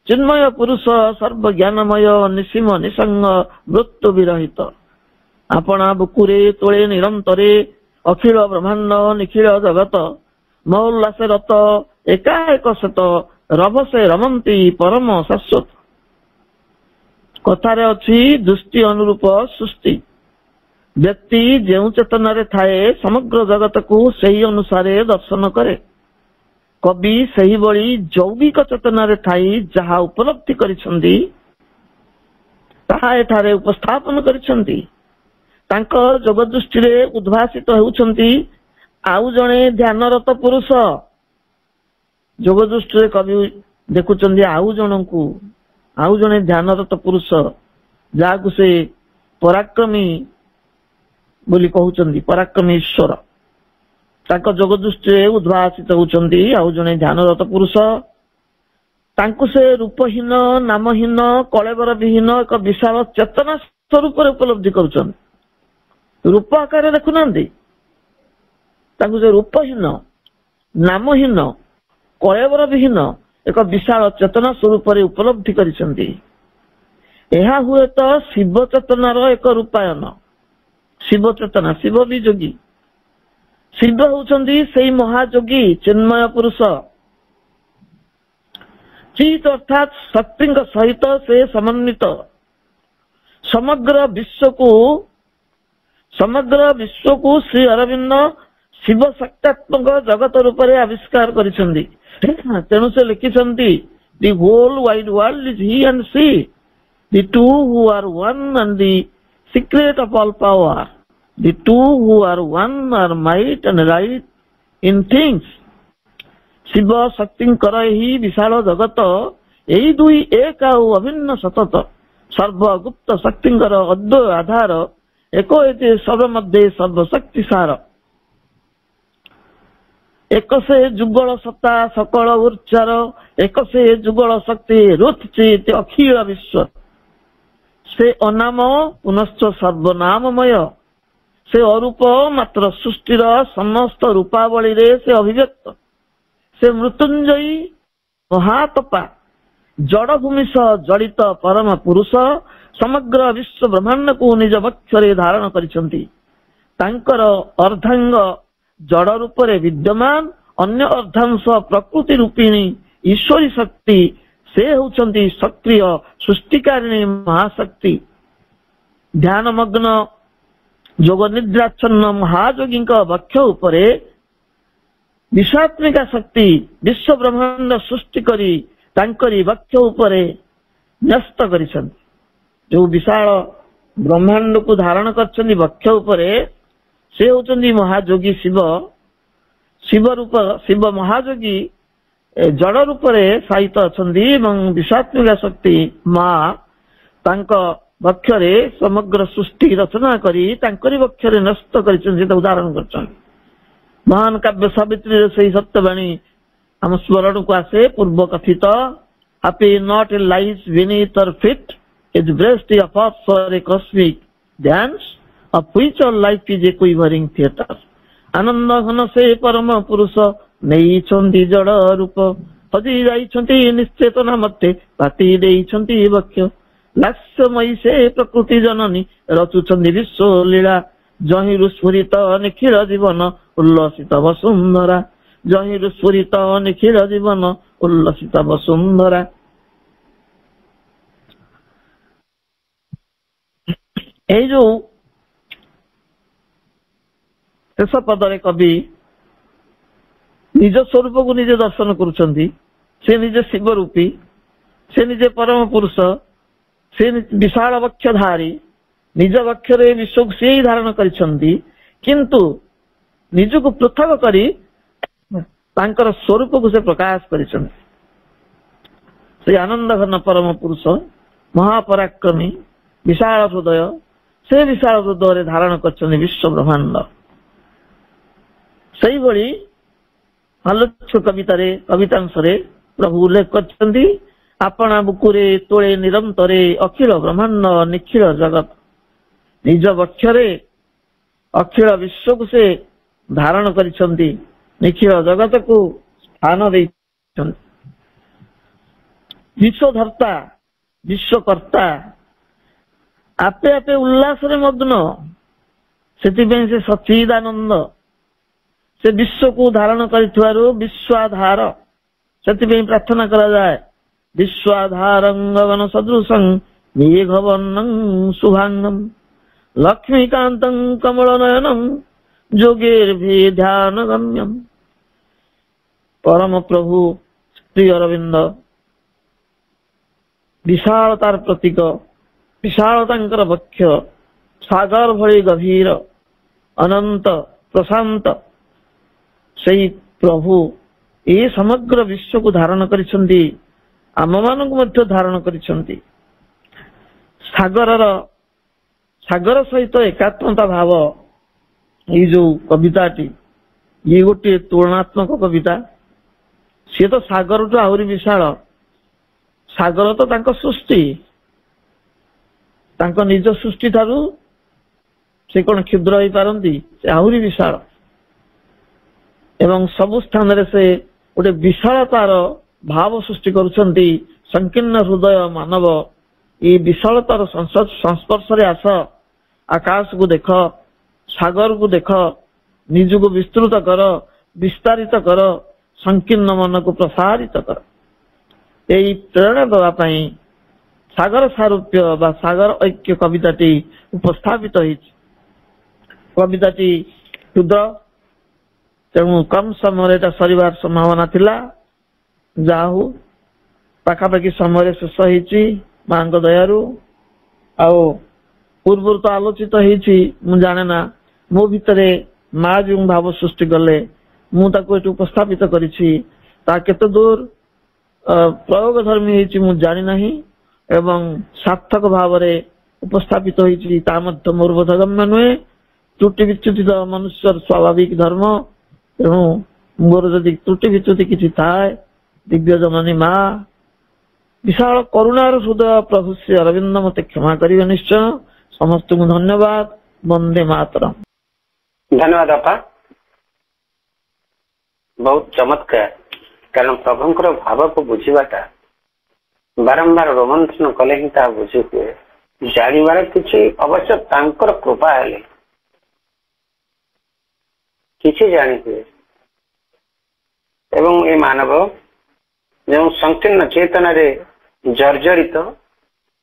ଚିନ୍ମୟ ପୁରୁଷ ସର୍ବଜ୍ଞାନମୟ ନିସୀମ ନିସଙ୍ଗ ମୃତ୍ୟୁ ବିରହିତ ଆପଣା ବୁକୁରେ ତୋଳେ ନିରନ୍ତରେ ଅଖିଳ ବ୍ରହ୍ମାଣ୍ଡ ନିଖିଳ ଜଗତ ମହୋଲ୍ଲାସେ ରତ ଏକା ଏକ ଶତ ରଭସେ ରମନ୍ତି ପରମ ଶାଶ୍ୱତ କଥାରେ ଅଛି ଦୃଷ୍ଟି ଅନୁରୂପ ସୃଷ୍ଟି ବ୍ୟକ୍ତି ଯେଉଁ ଚେତନାରେ ଥାଏ ସମଗ୍ର ଜଗତକୁ ସେହି ଅନୁସାରେ ଦର୍ଶନ କରେ କବି ସେହିଭଳି ଯୌଗିକ ଚେତନାରେ ଥାଇ ଯାହା ଉପଲବ୍ଧି କରିଛନ୍ତି ତାହା ଏଠାରେ ଉପସ୍ଥାପନ କରିଛନ୍ତି ତାଙ୍କ ଯୋଗ ଦୃଷ୍ଟିରେ ଉଦ୍ଭାସିତ ହେଉଛନ୍ତି ଆଉ ଜଣେ ଧ୍ୟାନରତ ପୁରୁଷ ଯୋଗ ଦୃଷ୍ଟିରେ କବି ଦେଖୁଛନ୍ତି ଆଉ ଜଣେ ଧ୍ୟାନରତ ପୁରୁଷ ଯାହାକୁ ସେ ପରାକ୍ରମୀ ବୋଲି କହୁଛନ୍ତି ପରାକ୍ରମୀ ଈଶ୍ୱର ତାଙ୍କ ଯୋଗ ଦୃଷ୍ଟିରେ ଉଦ୍ଭାସିତ ହେଉଛନ୍ତି ଆଉ ଜଣେ ଧ୍ୟାନରତ ପୁରୁଷ ତାଙ୍କୁ ସେ ରୂପହୀନ ନାମହୀନ କଳେବର ବିହୀନ ଏକ ବିଶାଳ ଚେତନା ସ୍ୱରୂପରେ ଉପଲବ୍ଧି କରୁଛନ୍ତି ରୂପ ଆକାରରେ ଦେଖୁନାହାନ୍ତି ତାଙ୍କୁ ସେ ରୂପହୀନ ନାମହୀନ କଳେବର ବିହୀନ ଏକ ବିଶାଳ ଚେତନା ସ୍ୱରୂପରେ ଉପଲବ୍ଧି କରିଛନ୍ତି ଏହା ହୁଏତ ଶିବ ଚେତନାର ଏକ ରୂପାୟନ ଶିବ ଚେତନା ଶିବ ବି ଯୋଗୀ ଶିବ ହେଉଛନ୍ତି ସେଇ ମହାଯୋଗୀ ଚିନ୍ମୟ ପୁରୁଷ ଚିତ୍ ଅର୍ଥାତ୍ ଶକ୍ତିଙ୍କ ସହିତ ସେ ସମନ୍ୱିତ ସମଗ୍ର ବିଶ୍ୱକୁ ଶ୍ରୀ ଅରବିନ୍ଦ ଶିବ ଶକ୍ତାତ୍ମକ ଜଗତ ରୂପରେ ଆବିଷ୍କାର କରିଛନ୍ତି ତେଣୁ ସେ ଲେଖିଛନ୍ତି the whole wide world is he and she the two who are one and the secret of all power the two who are one are might and right in things Shiva ଶକ୍ତିଙ୍କର ଏହି ବିଶାଳ ଜଗତ ଏହି ଦୁଇ ଏକ ଆଉ ଅଭିନ୍ନ ସତତ ସର୍ବଗୁପ୍ତ ଶକ୍ତିଙ୍କର ଅଦ୍ୱୟ ଆଧାର ଏକ ଏତେ ସର୍ବ ମଧ୍ୟରେ ସର୍ବଶକ୍ତି ସାର ଏକ ସେ ଯୁଗଳ ସତ୍ତା ସକଳ ଉର୍ଚ୍ଚାର ଏକ ସେ ଯୁଗଳ ଶକ୍ତି ରୁଚିତ ଅଖିଳ ବିଶ୍ୱ ସେ ଅନାମ ପୁନଶ୍ଚ ସର୍ବନାମମୟ ସେ ଅରୂପ ମାତ୍ର ସୃଷ୍ଟିର ସମସ୍ତ ରୂପାବଳୀରେ ସେ ଅଭିବ୍ୟକ୍ତ ସେ ମୃତ୍ୟୁଞ୍ଜୟୀ ମହାତପା ଜଡଭୂମି ସହ ଜଡ଼ିତ ପରମ ପୁରୁଷ ସମଗ୍ର ବିଶ୍ୱ ବ୍ରହ୍ମାଣ୍ଡକୁ ନିଜ ବକ୍ଷରେ ଧାରଣ କରିଛନ୍ତି ତାଙ୍କର ଅର୍ଦ୍ଧାଙ୍ଗ ଜଡ ରୂପରେ ବିଦ୍ୟମାନ ଅନ୍ୟ ଅର୍ଦ୍ଧାଂଶ ପ୍ରକୃତି ରୂପିଣୀ ଈଶ୍ୱରୀ ଶକ୍ତି ସେ ହେଉଛନ୍ତି ସକ୍ରିୟ ସୃଷ୍ଟିକାରିଣୀ ମହାଶକ୍ତି ଧ୍ୟାନମଗ୍ନ ଯୋଗ ନିଦ୍ରାଚ୍ଛନ୍ନ ମହାଯୋଗୀଙ୍କ ବକ୍ଷ ଉପରେ ବିଶ୍ୱାତ୍ମିକା ଶକ୍ତି ବିଶ୍ୱ ବ୍ରହ୍ମାଣ୍ଡ ସୃଷ୍ଟି କରି ତାଙ୍କରି ବକ୍ଷ ଉପରେ ନ୍ୟସ୍ତ କରିଛନ୍ତି ଯୋଉ ବିଶାଳ ବ୍ରହ୍ମାଣ୍ଡକୁ ଧାରଣ କରିଛନ୍ତି ବକ୍ଷ ଉପରେ ସେ ହେଉଛନ୍ତି ମହାଯୋଗୀ ଶିବ ମହାଯୋଗୀ ଜଡ ରୂପରେ ସାହିତ ଅଛନ୍ତି ଏବଂ ବିଶ୍ୱାତ୍ମିକା ଶକ୍ତି ମା ତାଙ୍କ ବକ୍ଷରେ ସମଗ୍ର ସୃଷ୍ଟି ରଚନା କରି ତାଙ୍କରି ବକ୍ଷରେ ନ୍ୟସ୍ତ କରିଛନ୍ତି ତାକୁ ଧାରଣ କରିଛନ୍ତି ମହାନ କାବ୍ୟ ସାବିତ୍ରୀର ସେହି ସତ୍ୟବାଣୀ ଆମ ସ୍ମରଣକୁ ଆସେ ପୂର୍ବ କଥିତ happy not lies beneath her feet his breast is a for a cosmic dance of which all life is a quivering theater ଆନନ୍ଦ ଘନ ସେ ପରମ ପୁରୁଷ ନେଇଛନ୍ତି ଜଡ ରୂପ ହଜି ଯାଇଛନ୍ତି ନିଶ୍ଚେତନା ମତେ ବାଟି ଦେଇଛନ୍ତି ବକ୍ଷ ଲାସ୍ୟମୟୀ ସେ ପ୍ରକୃତି ଜନନୀ ରଚୁଛନ୍ତି ବିଶ୍ୱ ଲୀଳା ଜହିଁରୁ ସ୍ଫୁରିତ ନିଖିଳ ଜୀବନ ଉଲ୍ଲସିତ ବସୁନ୍ଧରା ଜହିଁରୁ ସ୍ଫୁରିତ ନିଖିଳ ଜୀବନ ଉଲ୍ଲସିତ ବସୁନ୍ଧରା ଏଇ ଯୋଉ ଶେଷ ପଦରେ କବି ନିଜ ସ୍ୱରୂପକୁ ନିଜେ ଦର୍ଶନ କରୁଛନ୍ତି ସେ ନିଜେ ଶିବ ରୂପୀ ସେ ନିଜେ ପରମ ପୁରୁଷ ସେ ବିଶାଳ ବକ୍ଷଧାରୀ ନିଜ ବକ୍ଷରେ ବିଶ୍ୱକୁ ସେ ଧାରଣ କରିଛନ୍ତି କିନ୍ତୁ ନିଜକୁ ପୃଥକ କରି ତାଙ୍କର ସ୍ୱରୂପକୁ ସେ ପ୍ରକାଶ କରିଛନ୍ତି। ସେ ଆନନ୍ଦ ଘନ ପରମ ପୁରୁଷ ମହାପରାକ୍ରମୀ ବିଶାଳ ହୃଦୟ, ସେ ବିଶାଳ ହୃଦୟରେ ଧାରଣ କରିଛନ୍ତି ବିଶ୍ୱ ବ୍ରହ୍ମାଣ୍ଡ। ସେଇଭଳି ଆଲୋଚ୍ୟ କବିତାରେ କବିତାଂଶରେ ପ୍ରଭୁ ଉଲ୍ଲେଖ କରିଛନ୍ତି, ଆପଣା ବୁକୁରେ ତୋଳେ ନିରନ୍ତରେ ଅଖିଳ ବ୍ରହ୍ମାଣ୍ଡ ନିଖିଳ ଜଗତ। ନିଜ ବକ୍ଷରେ ଅଖିଳ ବିଶ୍ୱକୁ ସେ ଧାରଣ କରିଛନ୍ତି, ନିଖିଳ ଜଗତକୁ ସ୍ଥାନ ଦେଇଛନ୍ତି। ବିଶ୍ୱଧର୍ତ୍ତା ବିଶ୍ୱକର୍ତ୍ତା ଆପେ ଆପେ ଉଲ୍ଲାସରେ ମଗ୍ନ, ସେଥିପାଇଁ ସେ ସଚ୍ଚିଦାନନ୍ଦ। ସେ ବିଶ୍ୱକୁ ଧାରଣ କରିଥିବାରୁ ବିଶ୍ୱାଧାର, ସେଥିପାଇଁ ପ୍ରାର୍ଥନା କରାଯାଏ ବିଶ୍ୱାଧାରଂ ଗଗନ ସଦୃଶଂ ମେଘବର୍ଣ୍ଣଂ ଶୁଭାଙ୍ଗମ୍ ଲକ୍ଷ୍ମୀକାନ୍ତଂ କମଳ ନୟନଂ ଯୋଗୀର୍ଭିଧ୍ୟାନ ଗମ୍ୟମ୍। ପରମ ପ୍ରଭୁ ଶ୍ରୀ ଅରବିନ୍ଦ ବିଶାଳତାର ପ୍ରତୀକ, ବିଶାଳତାଙ୍କର ବକ୍ଷ ସାଗର ଭଳି ଗଭୀର ଅନନ୍ତ ପ୍ରଶାନ୍ତ। ସେଇ ପ୍ରଭୁ ଏ ସମଗ୍ର ବିଶ୍ୱକୁ ଧାରଣ କରିଛନ୍ତି, ଆମମାନଙ୍କୁ ମଧ୍ୟ ଧାରଣ କରିଛନ୍ତି। ସାଗର ସହିତ ଏକାତ୍ମତା ଭାବ, ଏଇ ଯୋଉ କବିତାଟି ଇଏ ଗୋଟିଏ ତୁଳନାତ୍ମକ କବିତା। ସିଏ ତ ସାଗରଠୁ ଆହୁରି ବିଶାଳ। ସାଗର ତ ତାଙ୍କ ସୃଷ୍ଟି, ତାଙ୍କ ନିଜ ସୃଷ୍ଟି ଠାରୁ ସେ କଣ କ୍ଷୁଦ୍ର ହେଇପାରନ୍ତି? ସେ ଆହୁରି ବିଶାଳ। ଏବଂ ସବୁ ସ୍ଥାନରେ ସେ ଗୋଟେ ବିଶାଳତାର ଭାବ ସୃଷ୍ଟି କରୁଛନ୍ତି। ସଂକୀର୍ଣ୍ଣ ହୃଦୟ ମାନବ, ଏଇ ବିଶାଳତାର ସଂସ୍ପର୍ଶରେ ଆସ, ଆକାଶକୁ ଦେଖ, ସାଗରକୁ ଦେଖ, ନିଜକୁ ବିସ୍ତୃତ କର, ବିସ୍ତାରିତ କର, ସଂକୀର୍ଣ୍ଣ ମନକୁ ପ୍ରସାରିତ କର। ଏହି ପ୍ରେରଣା ଦେବା ପାଇଁ ସାଗର ସାରୂପ୍ୟ ବା ସାଗର ଐକ୍ୟ କବିତାଟି ଉପସ୍ଥାପିତ ହେଇଛି। କବିତାଟି କ୍ଷୁଦ୍ର, ତେଣୁ କମ୍ ସମୟରେ ଏଟା ସରିବାର ସମ୍ଭାବନା ଥିଲା। ଯାହା ହଉ ପାଖାପାଖି ସମୟରେ ଶେଷ ହେଇଛି ମାଙ୍କ ଦୟାରୁ। ଆଉ ପୂର୍ବରୁ ତ ଆଲୋଚିତ ହେଇଛି, ମୁଁ ଜାଣେ ନା ମୋ ଭିତରେ ମା ଯେଉଁ ଭାବ ସୃଷ୍ଟି କଲେ ମୁଁ ତାକୁ ଏଠି ଉପସ୍ଥାପିତ କରିଛି, ତାହା କେତେ ଦୂର ପ୍ରୟୋଗ ଧର୍ମୀ ହେଇଛି ମୁଁ ଜାଣିନାହିଁ ଏବଂ ସାର୍ଥକ ଭାବରେ ଉପସ୍ଥାପିତ ହେଇଛି ତା ମଧ୍ୟ ମୋର ବୋଧଗମ୍ୟ ନୁହେଁ। ତ୍ରୁଟି ବିଚ୍ୟୁତି ତ ମନୁଷ୍ୟର ସ୍ୱାଭାବିକ ଧର୍ମ। ତେଣୁ ମୋର ଯଦି ତ୍ରୁଟି ବିଚ୍ୟୁତି କିଛି ଥାଏ, ଦିବ୍ୟ ଜନନୀ ମା ବିଶାଳ କରୁଣାର ହୃଦୟ ପ୍ରଭୁ ଶ୍ରୀ ଅରବିନ୍ଦ ମତେ କ୍ଷମା କରିବେ ନିଶ୍ଚୟ। ସମସ୍ତଙ୍କୁ ଧନ୍ୟବାଦ। ବନ୍ଦେ ମାତରମ୍। ଧନ୍ୟବାଦ ବାପା, ବହୁତ ଚମତ୍କାର। କାରଣ ପ୍ରଭୁଙ୍କର ଭାବକୁ ବୁଝିବାଟା ବାରମ୍ବାର ରୋମନ୍ଥନ କଲେ ହିଁ ତାହା ବୁଝି ହୁଏ। ଜାଣିବାର କିଛି ଅବଶ୍ୟ ତାଙ୍କର କୃପା ହେଲେ କିଛି ଜାଣି ହୁଏ। ଏବଂ ଏ ମାନବ ଯେଉଁ ସଂକୀର୍ଣ୍ଣ ଚେତନାରେ ଜର୍ଜରିତ,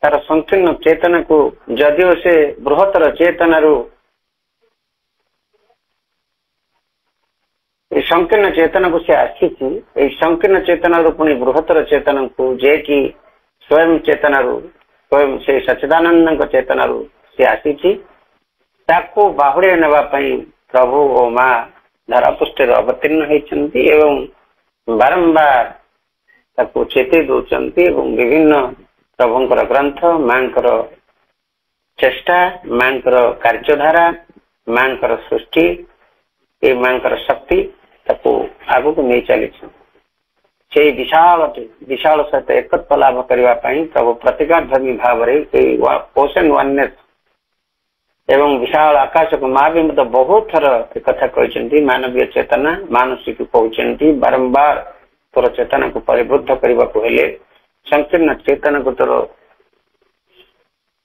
ତାର ସଂକୀର୍ଣ୍ଣ ଚେତନାକୁ ଯଦିଓ ସେ ବୃହତ୍ତର ଚେତନାରୁ এই সংকীর্ণ চেতনাକୁ ସେ ଆସିଛି, এই ସଂକୀର୍ଣ୍ଣ ଚେତନାରୁ ପୁଣି ବୃହତ୍ତର ଚେତନାକୁ ଯିଏକି ସ୍ୱୟଂ ଚେତନାରୁ ସ୍ୱୟଂ ସେ ସଚ୍ଚିଦାନନ୍ଦଙ୍କ ଚେତନାରୁ ସେ ଆସିଛି, ତାକୁ ବାହୁଡେଇ ନେବା ପାଇଁ ପ୍ରଭୁ ଓ ମା ଧରାପୃଷ୍ଠରେ ଅବତୀର୍ଣ୍ଣ ହେଇଛନ୍ତି ଏବଂ ବାରମ୍ବାର ତାକୁ ଚେତେଇ ଦଉଛନ୍ତି। ଏବଂ ବିଭିନ୍ନ ପ୍ରଭୁଙ୍କର ଗ୍ରନ୍ଥ, ମାଙ୍କର ଚେଷ୍ଟା, ମାଙ୍କର କାର୍ଯ୍ୟଧାରା, ମାଙ୍କର ସୃଷ୍ଟି, ଏ ମାଙ୍କର ଶକ୍ତି ତାକୁ ଆଗକୁ ନେଇ ଚାଲିଛି। ସେଇ ବିଶାଳ ସହିତ ଏକତ୍ବ ଲାଭ କରିବା ପାଇଁ ପ୍ରଭୁ ପ୍ରତିଜ୍ଞାଧର୍ମୀ ଭାବରେ ଏଇ ଓସେନ୍ ୱାନନେସ୍ ଏବଂ ବିଶାଳ ଆକାଶକୁ ମା ବି ମଧ୍ୟ ବହୁତ ଥର ଏକଥା କହିଛନ୍ତି। ମାନବୀୟ ଚେତନା ମାନସୀକୁ କହୁଛନ୍ତି ବାରମ୍ବାର ତୋର ଚେତନାକୁ ପରିବୃଦ୍ଧ କରିବାକୁ ହେଲେ, ସଂକୀର୍ଣ୍ଣ ଚେତନାକୁ ତୋର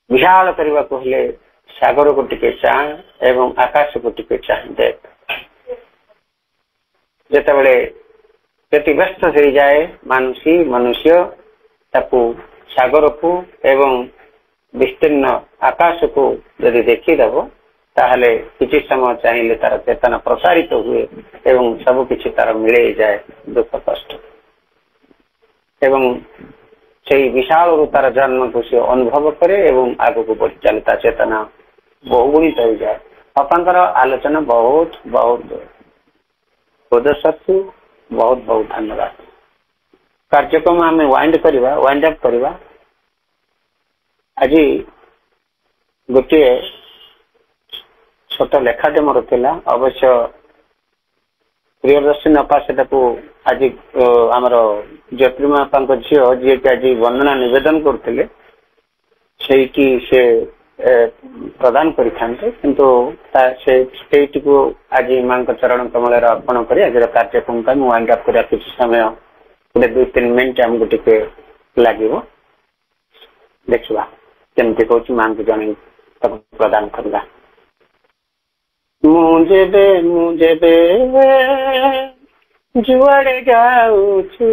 ବିଶାଳ କରିବାକୁ ହେଲେ ସାଗରକୁ ଟିକେ ଚାହିଁ ଏବଂ ଆକାଶକୁ ଟିକେ ଚାହିଁ ଦେଖ। ଯେତେବେଳେ ବ୍ୟତିବ୍ୟସ୍ତ ହେଇଯାଏ ମନୁଷ୍ୟ, ତାକୁ ସାଗରକୁ ଏବଂ ବିସ୍ତୀର୍ଣ୍ଣ ଆକାଶକୁ ଯଦି ଦେଖିଦେବ, ତାହେଲେ କିଛି ସମୟ ଚାହିଁଲେ ତାର ଚେତନା ପ୍ରସାରିତ ହୁଏ ଏବଂ ସବୁ କିଛି ତାର ମିଳେଇ ଯାଏ ଦୁଃଖ କଷ୍ଟ। ଏବଂ ସେଇ ବିଶାଳରୁ ତାର ଜନ୍ମକୁ ସେ ଅନୁଭବ କରେ ଏବଂ ଆଗକୁ ବଢି ଚାଲେ, ତା ଚେତନା ବହୁଗୁଣିତ ହେଇଯାଏ। ବାପାଙ୍କର ଆଲୋଚନା ବହୁତ ବହୁତ ବୋଧଶକ୍ତି बहुत बहुत धन्यवाद। कार्यक्रम आम वाइंड अप करवा। आज गोटे छोट लेखाटे मोर थिला, अवश्य प्रियदर्शनी अपा से आज आमर ज्योतिर्मा अपा झील जी आज वंदना निवेदन करते से प्रदान करते किंतु आज मां चरण कमल अर्पण कर आज कार्यक्रम का वाइंड अप कर किसी समय गोटे 2-3 मिनट आमको टे लगे देखा केमती कौच मां को जन प्रदान करवा। मुझे जुआड़े जाऊची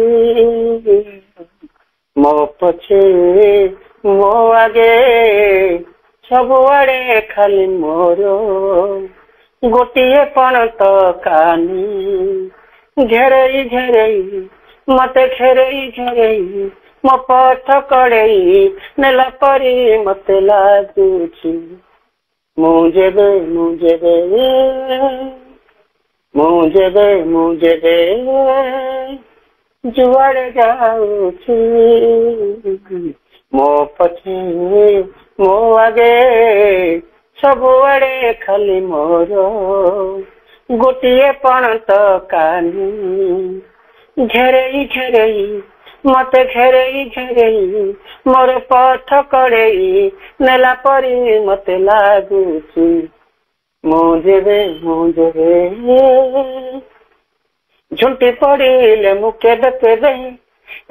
मो पछे मो आगे सबुआड़े खाली मोर गोटे पण तो कानी घेरई घेरई मते घेरई घेरई मो पथ कड़ई नेला परी मते लागुची। मुझे जुआड़े जाऊची मो पछे मो आगे सबुआड़े खाली मोर गोटे पण तो कानी घेरई घेरई मते घेरई घेरई मोर पथ कड़ई नेला परी मते लागुची। मुझे झुंटी पड़िले मु केबे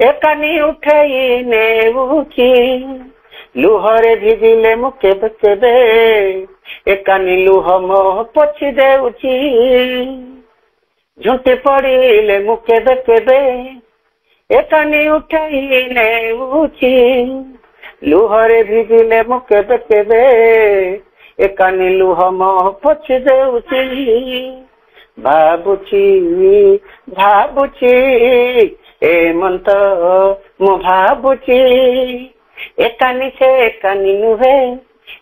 एकानी उठई नेउची लुहरे भिजिले मु केबे एकानी लुह मोह पोछि देउची। झुंटी पड़िले मु केबे एकानी उठई नेउची लुहरे भिजिले मु केबे एकानी लुह मोह पोछि देउची। भाबुची ए मंत मु भाबुची एकानी से एकानी नुहे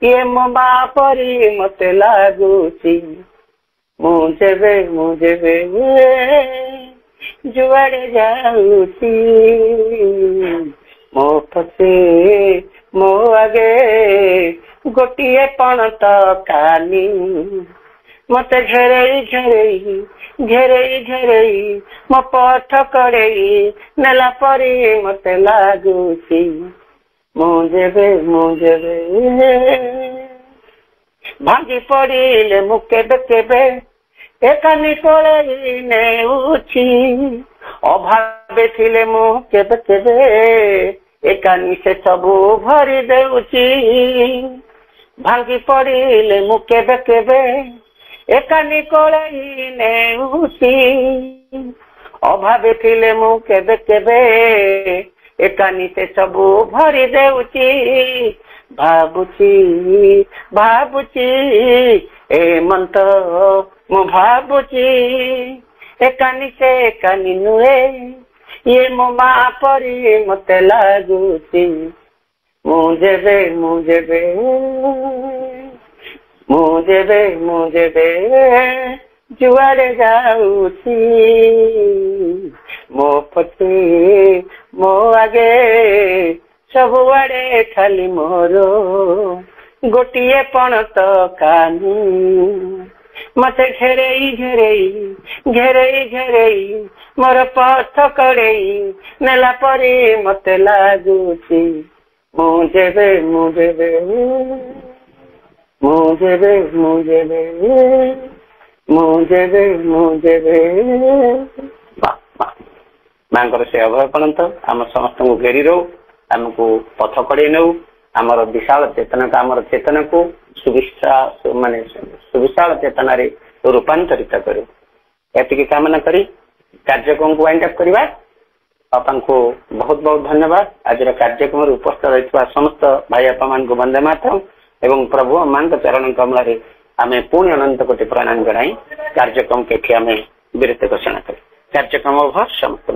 ये मो माँ परी मते लागुची। मुझे जुआड़े जाऊची मो पछे मो आगे गोटे पण तो कानी मते घेरई घेरई घेरई घेरई मो पथ कड़ई नेला परी मते लागुची। मुझे भांगी पड़िले मु केबे एकानी कोलई नेउची अभावे थिले मु केबे एकानी से सबू भरी देउची। भांगी पड़िले मु केबे एकानी कोलई नेउची अभावे थिले मु केबे एकानी से सबू भरी देउची। भाबुची ए मंत मु भाबुची एकानी से एकानी नुहे ये मो माँ परी मते लागुची। मुझे जुआड़े जाऊची मो पछे मो आगे सबुआड़े खाली मोर गोटे पण तो कानी मते घेरई घेरई घेरई घेरई मोर पथ कड़ई नेला परी मते लागुची। मुझे मांकर से अभय पड़त आम समस्त घेरी रो आमको पथ कड़े नौ आमर विशाल चेतना का आमर चेतना को सुविशाल चेतना रे रूपांतरित करू एति कामना करी कार्यक्रम को वाइंड अप करवा। आपन को बहुत बहुत धन्यवाद। आज कार्यक्रम उपस्थित रही समस्त भाई आपा मान को वंदे मातरम एवं प्रभु मान चरण कमल आम पुणी अनंत कोटि प्रणाम जनाई कार्यक्रम के आम विरत घोषणा कर कार्यक्रम समस्त